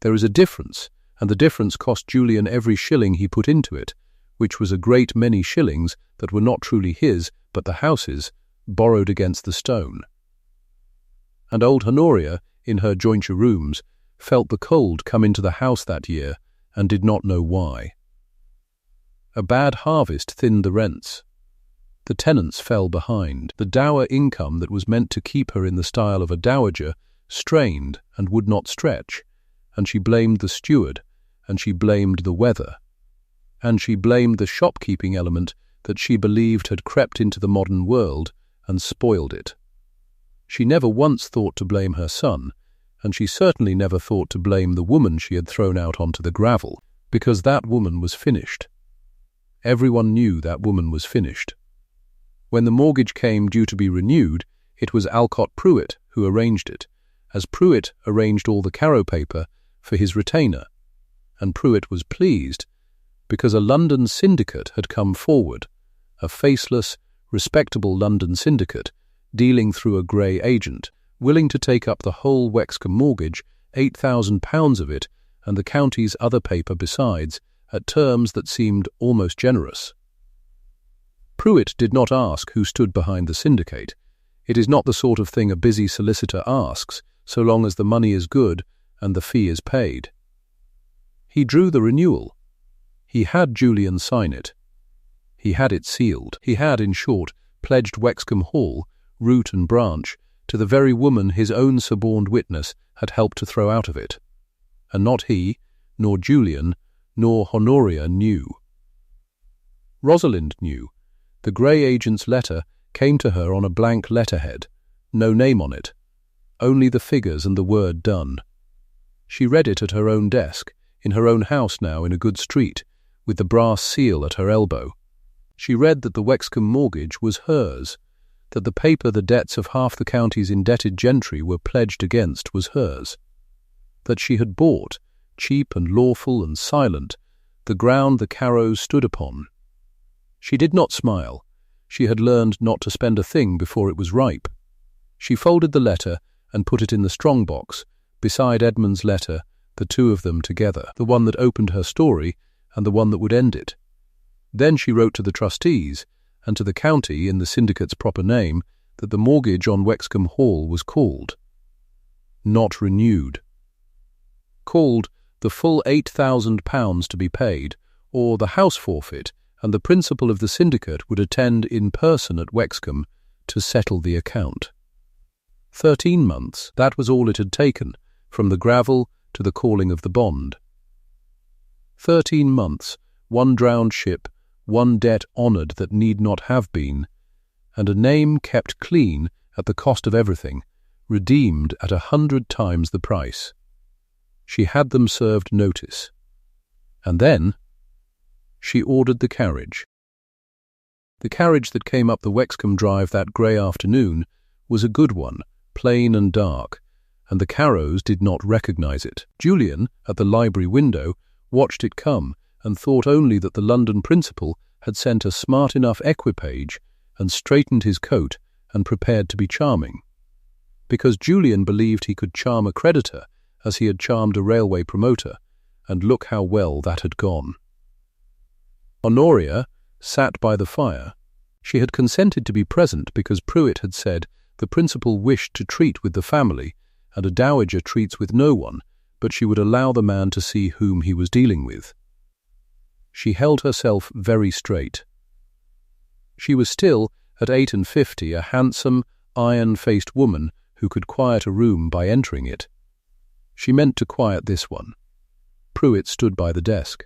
There is a difference, and the difference cost Julian every shilling he put into it, which was a great many shillings that were not truly his, but the house's, borrowed against the stone. And old Honoria, in her jointure rooms, felt the cold come into the house that year and did not know why. A bad harvest thinned the rents. The tenants fell behind. The dower income that was meant to keep her in the style of a dowager strained and would not stretch, and she blamed the steward, and she blamed the weather, and she blamed the shopkeeping element that she believed had crept into the modern world and spoiled it. She never once thought to blame her son, and she certainly never thought to blame the woman she had thrown out onto the gravel, because that woman was finished. Everyone knew that woman was finished. When the mortgage came due to be renewed, it was Alcott Pruitt who arranged it, as Pruitt arranged all the Carrow paper for his retainer, and Pruitt was pleased because a London syndicate had come forward, a faceless, respectable London syndicate, dealing through a grey agent, willing to take up the whole Wexcombe mortgage, £8,000 of it, and the county's other paper besides, at terms that seemed almost generous. Pruitt did not ask who stood behind the syndicate. It is not the sort of thing a busy solicitor asks, so long as the money is good and the fee is paid. He drew the renewal. He had Julian sign it. He had it sealed. He had, in short, pledged Wexcombe Hall, root and branch, to the very woman his own suborned witness had helped to throw out of it. And not he, nor Julian, nor Honoria knew. Rosalind knew. The grey agent's letter came to her on a blank letterhead, no name on it, only the figures and the word done. She read it at her own desk, in her own house now in a good street, with the brass seal at her elbow. She read that the Wexcombe mortgage was hers, that the paper the debts of half the county's indebted gentry were pledged against was hers, that she had bought, cheap and lawful and silent, the ground the Carrows stood upon. She did not smile. She had learned not to spend a thing before it was ripe. She folded the letter and put it in the strong box, beside Edmund's letter, the two of them together, the one that opened her story and the one that would end it. Then she wrote to the trustees and to the county in the syndicate's proper name that the mortgage on Wexcombe Hall was called. Not renewed. Called the full £8,000 to be paid, or the house forfeit, and the principal of the syndicate would attend in person at Wexcombe to settle the account. 13 months, that was all it had taken, from the gravel to the calling of the bond. 13 months, one drowned ship, one debt honoured that need not have been, and a name kept clean at the cost of everything, redeemed at 100 times the price. She had them served notice. And then she ordered the carriage. The carriage that came up the Wexcombe Drive that grey afternoon was a good one, plain and dark, and the Carrows did not recognise it. Julian, at the library window, watched it come and thought only that the London principal had sent a smart enough equipage and straightened his coat and prepared to be charming. Because Julian believed he could charm a creditor as he had charmed a railway promoter, and look how well that had gone. Honoria sat by the fire. She had consented to be present because Pruitt had said the principal wished to treat with the family, and a dowager treats with no one, but she would allow the man to see whom he was dealing with. She held herself very straight. She was still, at 58, a handsome, iron-faced woman who could quiet a room by entering it. She meant to quiet this one. Pruitt stood by the desk.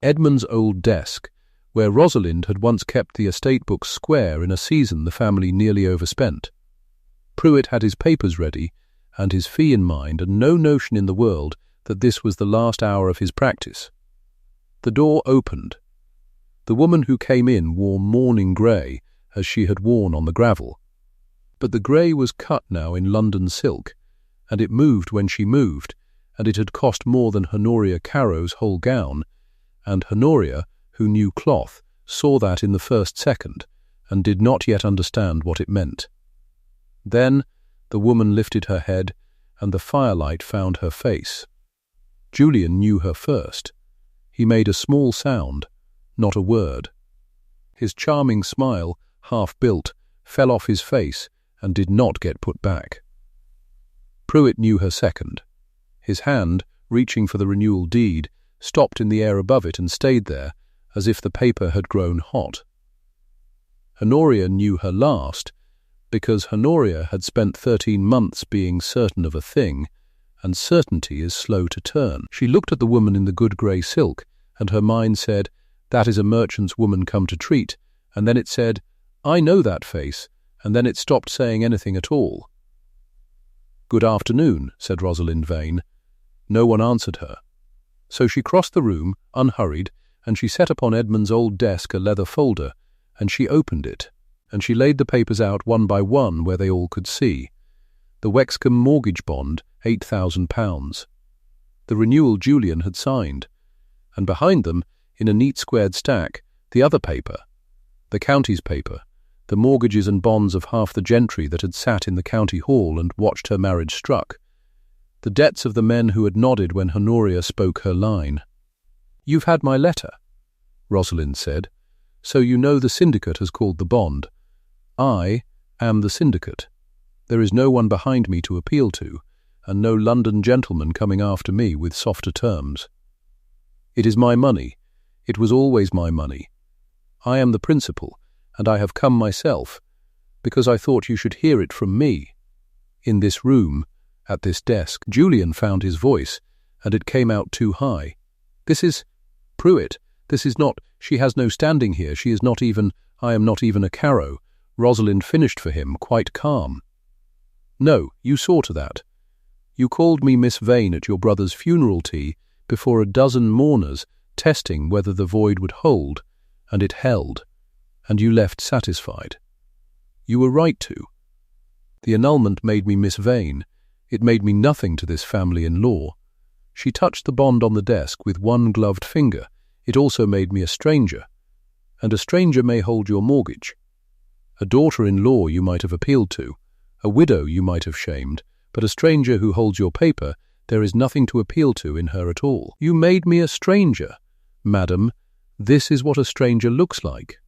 Edmund's old desk, where Rosalind had once kept the estate books square in a season the family nearly overspent. Pruitt had his papers ready, and his fee in mind, and no notion in the world that this was the last hour of his practice. The door opened. The woman who came in wore mourning grey, as she had worn on the gravel. But the grey was cut now in London silk, and it moved when she moved, and it had cost more than Honoria Carrow's whole gown, and Honoria, who knew cloth, saw that in the first second, and did not yet understand what it meant. Then the woman lifted her head, and the firelight found her face. Julian knew her first. He made a small sound, not a word. His charming smile, half-built, fell off his face and did not get put back. Pruitt knew her second. His hand, reaching for the renewal deed, stopped in the air above it and stayed there, as if the paper had grown hot. Honoria knew her last, because Honoria had spent 13 months being certain of a thing, and certainty is slow to turn. She looked at the woman in the good grey silk, and her mind said, "That is a merchant's woman come to treat," and then it said, "I know that face," and then it stopped saying anything at all. "Good afternoon," said Rosalind Vane. No one answered her. So she crossed the room, unhurried, and she set upon Edmund's old desk a leather folder, and she opened it, and she laid the papers out one by one where they all could see. The Wexcombe mortgage bond, £8,000. The renewal Julian had signed, and behind them, in a neat squared stack, the other paper, the county's paper, the mortgages and bonds of half the gentry that had sat in the county hall and watched her marriage struck, the debts of the men who had nodded when Honoria spoke her line. "You've had my letter," Rosalind said, "so you know the syndicate has called the bond. I am the syndicate. There is no one behind me to appeal to, and no London gentleman coming after me with softer terms. It is my money. It was always my money. I am the principal, and I have come myself, because I thought you should hear it from me. In this room, at this desk." Julian found his voice, and it came out too high. "This is Pruitt. This is not. She has no standing here. She is not even. I am not even a Carrow." Rosalind finished for him, quite calm. "No, you saw to that. You called me Miss Vane at your brother's funeral tea before a dozen mourners, testing whether the void would hold, and it held, and you left satisfied. You were right to. The annulment made me Miss Vane. It made me nothing to this family in law. She touched the bond on the desk with one gloved finger. It also made me a stranger, and a stranger may hold your mortgage. A daughter-in-law you might have appealed to, a widow you might have shamed, but a stranger who holds your paper, there is nothing to appeal to in her at all. You made me a stranger. Madam, this is what a stranger looks like."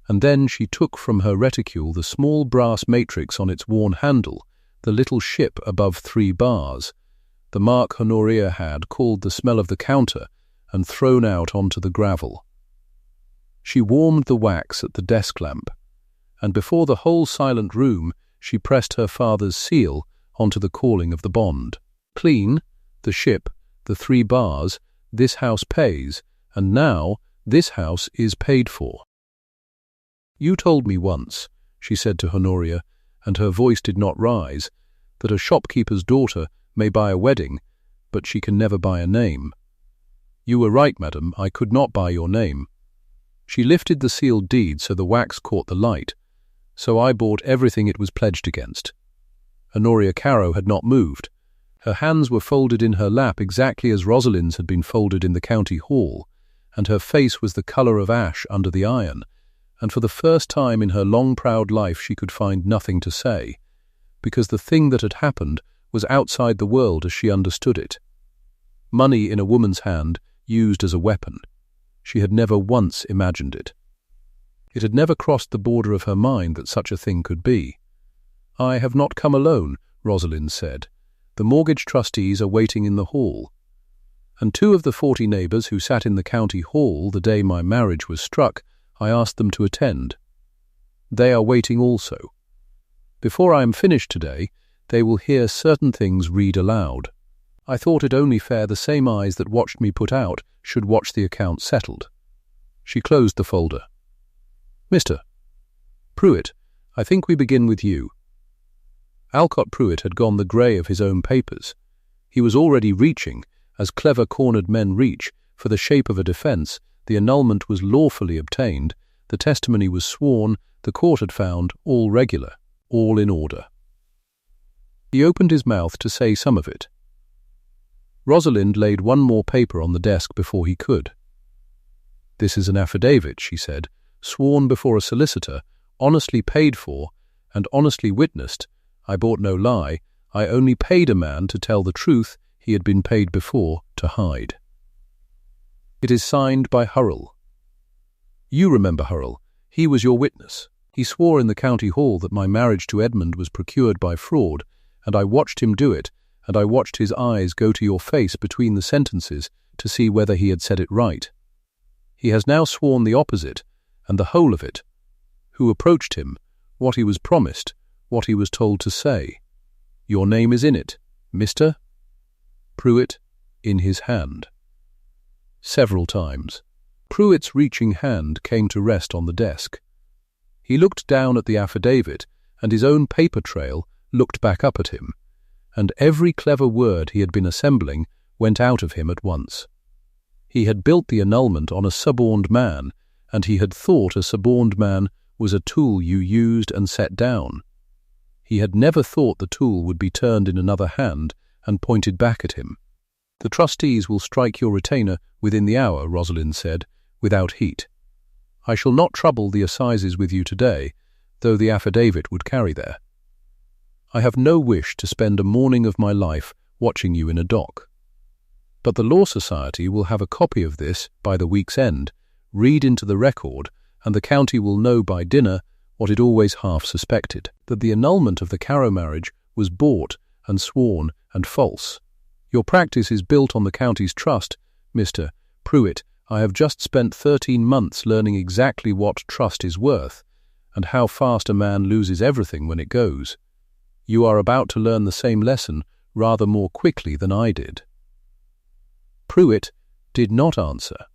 And then she took from her reticule the small brass matrix on its worn handle, the little ship above 3 bars, the mark Honoria had called the smell of the counter, and thrown out onto the gravel. She warmed the wax at the desk lamp, and before the whole silent room she pressed her father's seal onto the calling of the bond. Clean, the ship, the 3 bars, this house pays, and now this house is paid for. "You told me once," she said to Honoria, and her voice did not rise, "that a shopkeeper's daughter may buy a wedding, but she can never buy a name. You were right, madam, I could not buy your name. She lifted the sealed deed so the wax caught the light, so I bought everything it was pledged against." Honoria Carrow had not moved. Her hands were folded in her lap exactly as Rosalind's had been folded in the county hall, and her face was the colour of ash under the iron, and for the first time in her long proud life she could find nothing to say, because the thing that had happened was outside the world as she understood it. Money in a woman's hand, used as a weapon. She had never once imagined it. It had never crossed the border of her mind that such a thing could be. "I have not come alone," Rosalind said. "The mortgage trustees are waiting in the hall. And 2 of the 40 neighbours who sat in the county hall the day my marriage was struck, I asked them to attend. They are waiting also. Before I am finished today, they will hear certain things read aloud. I thought it only fair the same eyes that watched me put out should watch the account settled." She closed the folder. "Mr. Pruitt, I think we begin with you." Alcott Pruitt had gone the grey of his own papers. He was already reaching, as clever cornered men reach, for the shape of a defence. The annulment was lawfully obtained, the testimony was sworn, the court had found all regular, all in order. He opened his mouth to say some of it. Rosalind laid one more paper on the desk before he could. "This is an affidavit," she said, "sworn before a solicitor, honestly paid for, and honestly witnessed. I bought no lie. I only paid a man to tell the truth he had been paid before to hide. It is signed by Hurrell. You remember Hurrell. He was your witness. He swore in the county hall that my marriage to Edmund was procured by fraud, and I watched him do it, and I watched his eyes go to your face between the sentences to see whether he had said it right. He has now sworn the opposite, and the whole of it. Who approached him, what he was promised, what he was told to say. Your name is in it, Mr. Pruitt, in his hand." Several times. Pruitt's reaching hand came to rest on the desk. He looked down at the affidavit, and his own paper trail looked back up at him, and every clever word he had been assembling went out of him at once. He had built the annulment on a suborned man, and he had thought a suborned man was a tool you used and set down. He had never thought the tool would be turned in another hand and pointed back at him. "The trustees will strike your retainer within the hour," Rosalind said, without heat. "I shall not trouble the assizes with you today, though the affidavit would carry there. I have no wish to spend a morning of my life watching you in a dock. But the Law Society will have a copy of this by the week's end, read into the record, and the county will know by dinner what it always half suspected, that the annulment of the Carrow marriage was bought and sworn and false. Your practice is built on the county's trust, Mr. Pruitt. I have just spent 13 months learning exactly what trust is worth, and how fast a man loses everything when it goes. You are about to learn the same lesson rather more quickly than I did." Pruitt did not answer.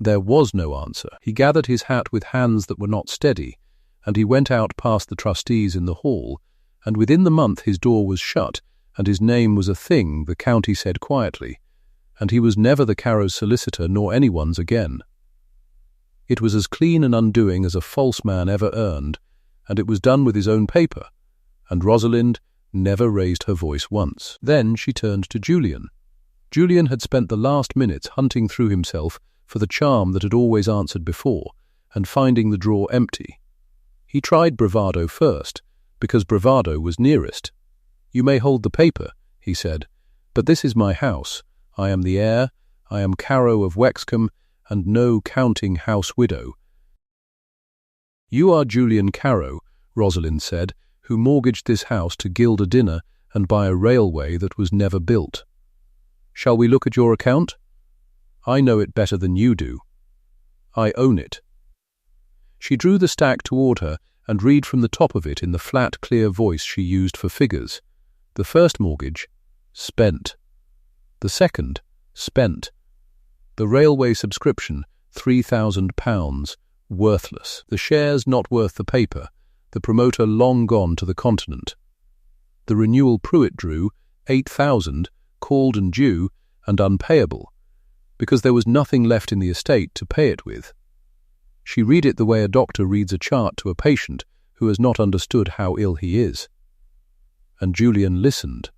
There was no answer. He gathered his hat with hands that were not steady, and he went out past the trustees in the hall, and within the month his door was shut, and his name was a thing, the county said quietly, and he was never the Carrow's solicitor nor anyone's again. It was as clean an undoing as a false man ever earned, and it was done with his own paper, and Rosalind never raised her voice once. Then she turned to Julian. Julian had spent the last minutes hunting through himself for the charm that had always answered before, and finding the drawer empty. He tried bravado first, because bravado was nearest. "You may hold the paper," he said, "but this is my house. I am the heir. I am Carrow of Wexcombe, and no counting house widow." "You are Julian Carrow," Rosalind said, "who mortgaged this house to gild a dinner and buy a railway that was never built. Shall we look at your account? I know it better than you do. I own it." She drew the stack toward her and read from the top of it in the flat, clear voice she used for figures. The first mortgage, spent. The second, spent. The railway subscription, £3,000, worthless. The shares not worth the paper, the promoter long gone to the continent. The renewal Pruitt drew, 8,000, called and due, and unpayable, because there was nothing left in the estate to pay it with. She read it the way a doctor reads a chart to a patient who has not understood how ill he is. And Julian listened,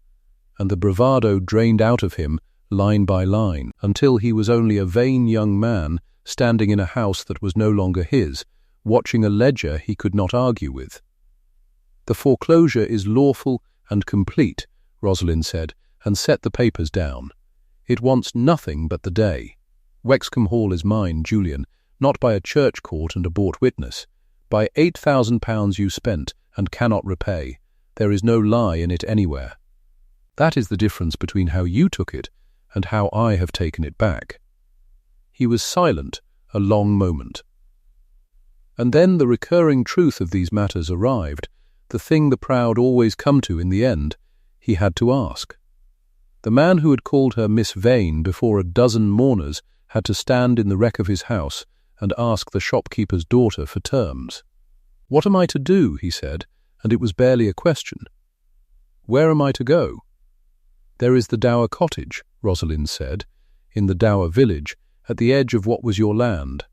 and the bravado drained out of him line by line, until he was only a vain young man standing in a house that was no longer his, watching a ledger he could not argue with. "The foreclosure is lawful and complete," Rosalind said, and set the papers down. "It wants nothing but the day. Wexcombe Hall is mine, Julian, not by a church court and a bought witness. By £8,000 you spent and cannot repay. There is no lie in it anywhere. That is the difference between how you took it and how I have taken it back." He was silent a long moment. And then the recurring truth of these matters arrived, the thing the proud always come to in the end. He had to ask. The man who had called her Miss Vane before a dozen mourners had to stand in the wreck of his house and ask the shopkeeper's daughter for terms. "What am I to do?" he said, and it was barely a question. "Where am I to go?" "There is the Dower cottage," Rosalind said, "in the Dower village, at the edge of what was your land.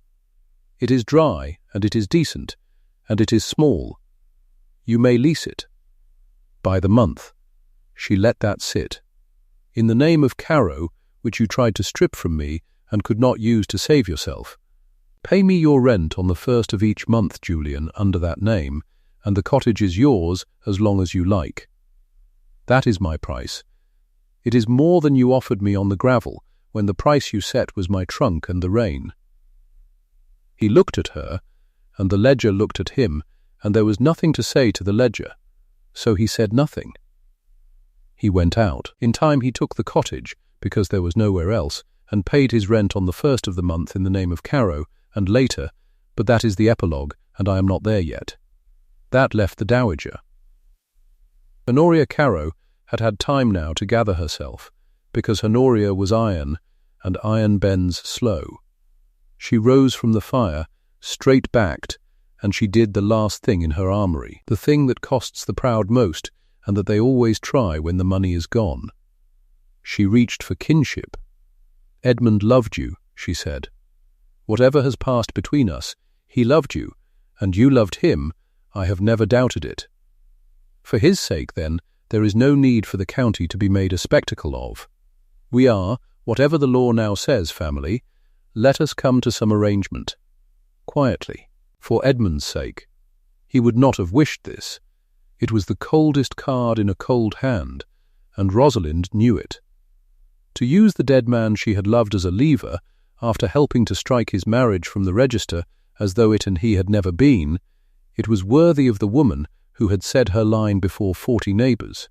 It is dry, and it is decent, and it is small. You may lease it. By the month." She let that sit. "In the name of Carrow, which you tried to strip from me and could not use to save yourself. Pay me your rent on the 1st of each month, Julian, under that name, and the cottage is yours as long as you like. That is my price. It is more than you offered me on the gravel, when the price you set was my trunk and the rain." He looked at her, and the ledger looked at him, and there was nothing to say to the ledger, so he said nothing. He went out. In time he took the cottage, because there was nowhere else, and paid his rent on the 1st of the month in the name of Carrow, and later, but that is the epilogue, and I am not there yet. That left the dowager. Honoria Carrow had had time now to gather herself, because Honoria was iron, and iron bends slow. She rose from the fire, straight-backed, and she did the last thing in her armoury, the thing that costs the proud most, and that they always try when the money is gone. She reached for kinship. "Edmund loved you," she said. "Whatever has passed between us, he loved you, and you loved him. I have never doubted it. For his sake, then, there is no need for the county to be made a spectacle of. We are, whatever the law now says, family. Let us come to some arrangement. Quietly. For Edmund's sake. He would not have wished this. It was the coldest card in a cold hand, and Rosalind knew it. To use the dead man she had loved as a lever, after helping to strike his marriage from the register as though it and he had never been, it was worthy of the woman who had said her line before 40 neighbours.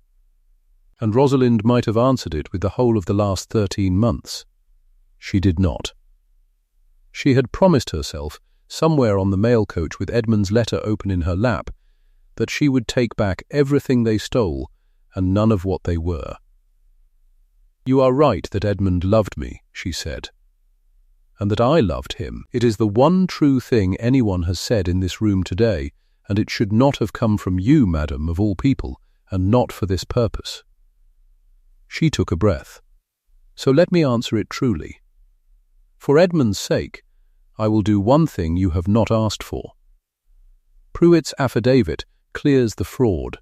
And Rosalind might have answered it with the whole of the last 13 months. She did not. She had promised herself, somewhere on the mail coach with Edmund's letter open in her lap, that she would take back everything they stole and none of what they were. "You are right that Edmund loved me," she said, "and that I loved him. It is the one true thing anyone has said in this room today, and it should not have come from you, madam, of all people, and not for this purpose." She took a breath. "So let me answer it truly. For Edmund's sake, I will do one thing you have not asked for. Pruitt's affidavit clears the fraud.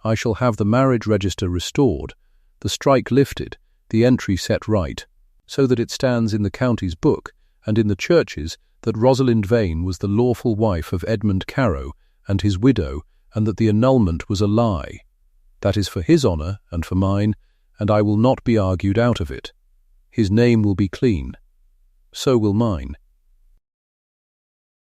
I shall have the marriage register restored, the strike lifted, the entry set right, so that it stands in the county's book and in the churches that Rosalind Vane was the lawful wife of Edmund Carrow and his widow, and that the annulment was a lie. That is for his honour and for mine, and I will not be argued out of it. His name will be clean. So will mine."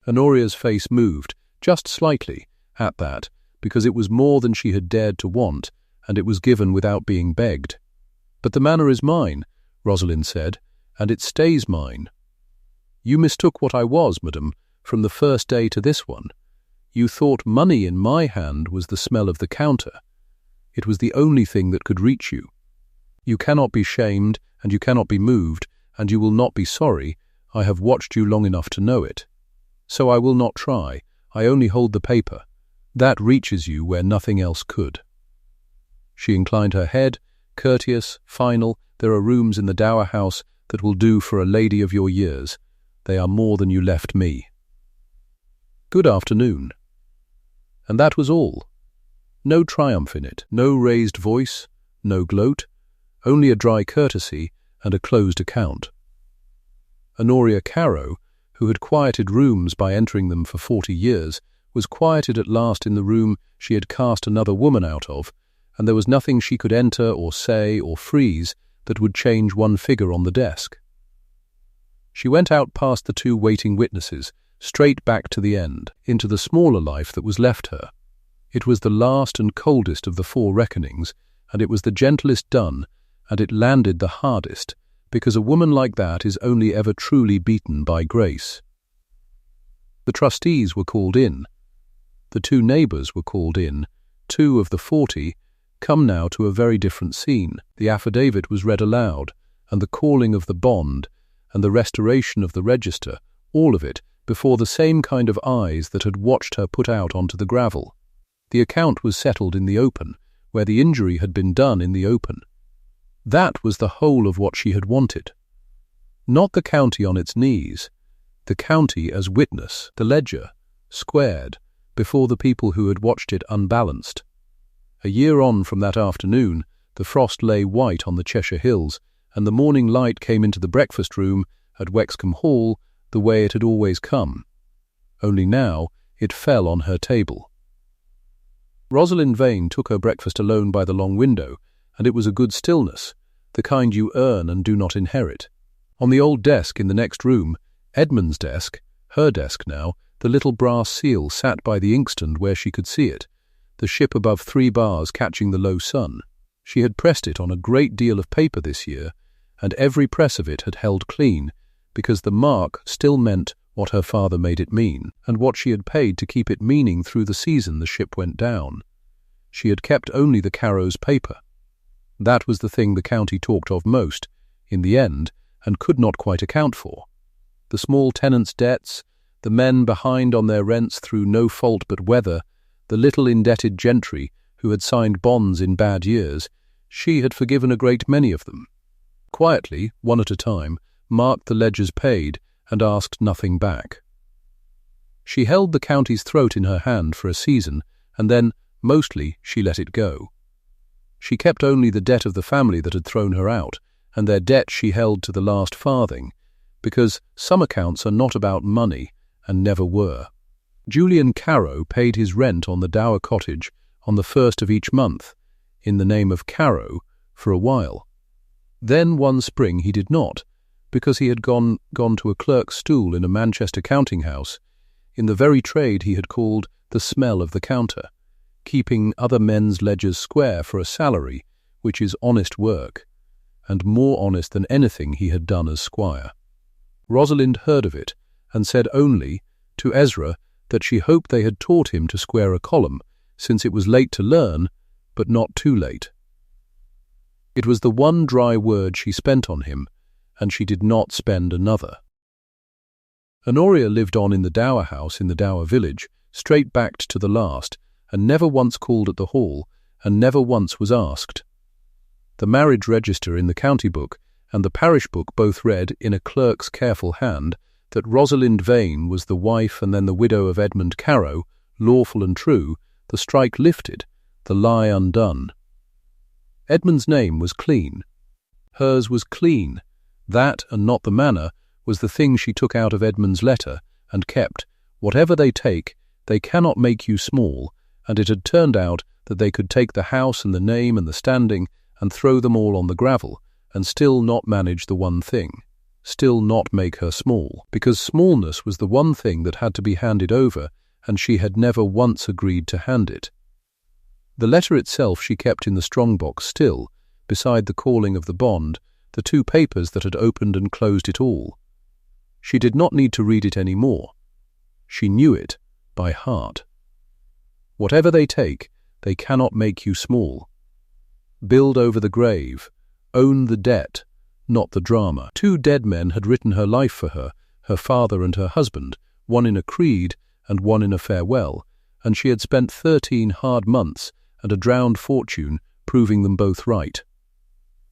Honoria's face moved, just slightly, at that, because it was more than she had dared to want, and it was given without being begged. "But the manor is mine," Rosalind said, "and it stays mine. You mistook what I was, madam, from the first day to this one. You thought money in my hand was the smell of the counter. It was the only thing that could reach you. You cannot be shamed, and you cannot be moved, and you will not be sorry. I have watched you long enough to know it. So I will not try. I only hold the paper. That reaches you where nothing else could." She inclined her head, courteous, final. "There are rooms in the dower house that will do for a lady of your years. They are more than you left me. Good afternoon." And that was all. No triumph in it, no raised voice, no gloat, only a dry courtesy and a closed account. Honoria Carrow, who had quieted rooms by entering them for 40 years, was quieted at last in the room she had cast another woman out of, and there was nothing she could enter or say or freeze that would change one figure on the desk. She went out past the 2 waiting witnesses, straight back to the end, into the smaller life that was left her. It was the last and coldest of the 4 reckonings, and it was the gentlest done, and it landed the hardest, because a woman like that is only ever truly beaten by grace. The trustees were called in. The 2 neighbours were called in, 2 of the 40, come now to a very different scene. The affidavit was read aloud, and the calling of the bond, and the restoration of the register, all of it, before the same kind of eyes that had watched her put out onto the gravel. The account was settled in the open, where the injury had been done in the open. That was the whole of what she had wanted. Not the county on its knees, the county as witness, the ledger, squared, before the people who had watched it unbalanced. A year on from that afternoon, the frost lay white on the Cheshire Hills, and the morning light came into the breakfast room at Wexcombe Hall the way it had always come. Only now it fell on her table. Rosalind Vane took her breakfast alone by the long window, and it was a good stillness, the kind you earn and do not inherit. On the old desk in the next room, Edmund's desk, her desk now, the little brass seal sat by the inkstand where she could see it, the ship above 3 bars catching the low sun. She had pressed it on a great deal of paper this year, and every press of it had held clean, because the mark still meant what her father made it mean, and what she had paid to keep it meaning through the season the ship went down. She had kept only the Carrows' paper. That was the thing the county talked of most, in the end, and could not quite account for. The small tenants' debts, the men behind on their rents through no fault but weather, the little indebted gentry who had signed bonds in bad years, she had forgiven a great many of them. Quietly, one at a time, marked the ledgers paid and asked nothing back. She held the county's throat in her hand for a season, and then, mostly, she let it go. She kept only the debt of the family that had thrown her out, and their debt she held to the last farthing, because some accounts are not about money, and never were. Julian Carrow paid his rent on the dower cottage on the 1st of each month, in the name of Carrow, for a while. Then one spring he did not, because he had gone to a clerk's stool in a Manchester counting house, in the very trade he had called the smell of the counter, keeping other men's ledgers square for a salary, which is honest work, and more honest than anything he had done as squire. Rosalind heard of it, and said only, to Ezra, that she hoped they had taught him to square a column, since it was late to learn, but not too late. It was the one dry word she spent on him, and she did not spend another. Honoria lived on in the dower house in the dower village, straight-backed to the last, and never once called at the hall, and never once was asked. The marriage register in the county book and the parish book both read, in a clerk's careful hand, that Rosalind Vane was the wife and then the widow of Edmund Carrow, lawful and true, the strike lifted, the lie undone. Edmund's name was clean. Hers was clean. That, and not the manor, was the thing she took out of Edmund's letter, and kept. Whatever they take, they cannot make you small, and it had turned out that they could take the house and the name and the standing, and throw them all on the gravel, and still not manage the one thing, still not make her small, because smallness was the one thing that had to be handed over, and she had never once agreed to hand it. The letter itself she kept in the strong-box still, beside the calling of the bond, the 2 papers that had opened and closed it all. She did not need to read it any more. She knew it by heart. Whatever they take, they cannot make you small. Build over the grave, own the debt, not the drama. 2 dead men had written her life for her, her father and her husband, one in a creed and one in a farewell, and she had spent 13 hard months and a drowned fortune proving them both right.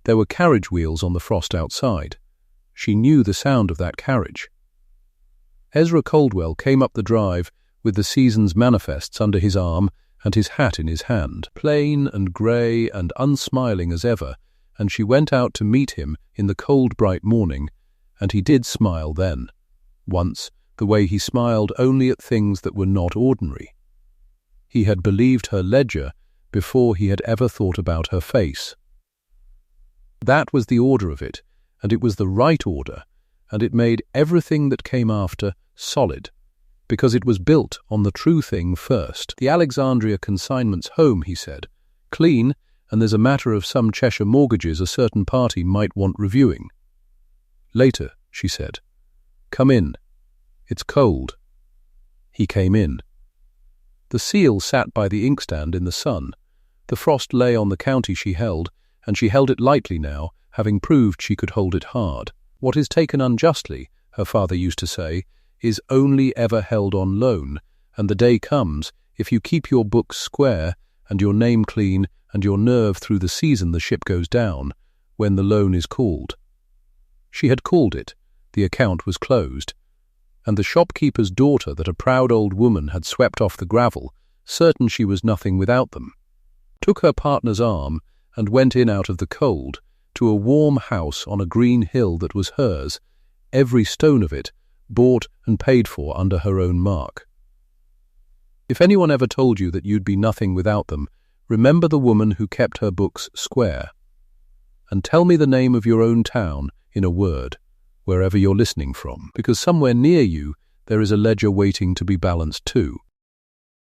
There were carriage wheels on the frost outside. She knew the sound of that carriage. Ezra Caldwell came up the drive with the season's manifests under his arm and his hat in his hand, plain and grey and unsmiling as ever, and she went out to meet him in the cold bright morning, and he did smile then, once, the way he smiled only at things that were not ordinary. He had believed her ledger before he had ever thought about her face. That was the order of it, and it was the right order, and it made everything that came after solid, because it was built on the true thing first. The Alexandria consignment's home, he said, clean, and there's a matter of some Cheshire mortgages a certain party might want reviewing. Later, she said. Come in. It's cold. He came in. The seal sat by the inkstand in the sun. The frost lay on the county she held, and she held it lightly now, having proved she could hold it hard. What is taken unjustly, her father used to say, is only ever held on loan, and the day comes, if you keep your books square, and your name clean, and your nerve through the season the ship goes down, when the loan is called. She had called it, the account was closed, and the shopkeeper's daughter that a proud old woman had swept off the gravel, certain she was nothing without them, took her partner's arm and went in out of the cold to a warm house on a green hill that was hers, every stone of it bought and paid for under her own mark. If anyone ever told you that you'd be nothing without them, remember the woman who kept her books square. And tell me the name of your own town in a word, wherever you're listening from, because somewhere near you there is a ledger waiting to be balanced too.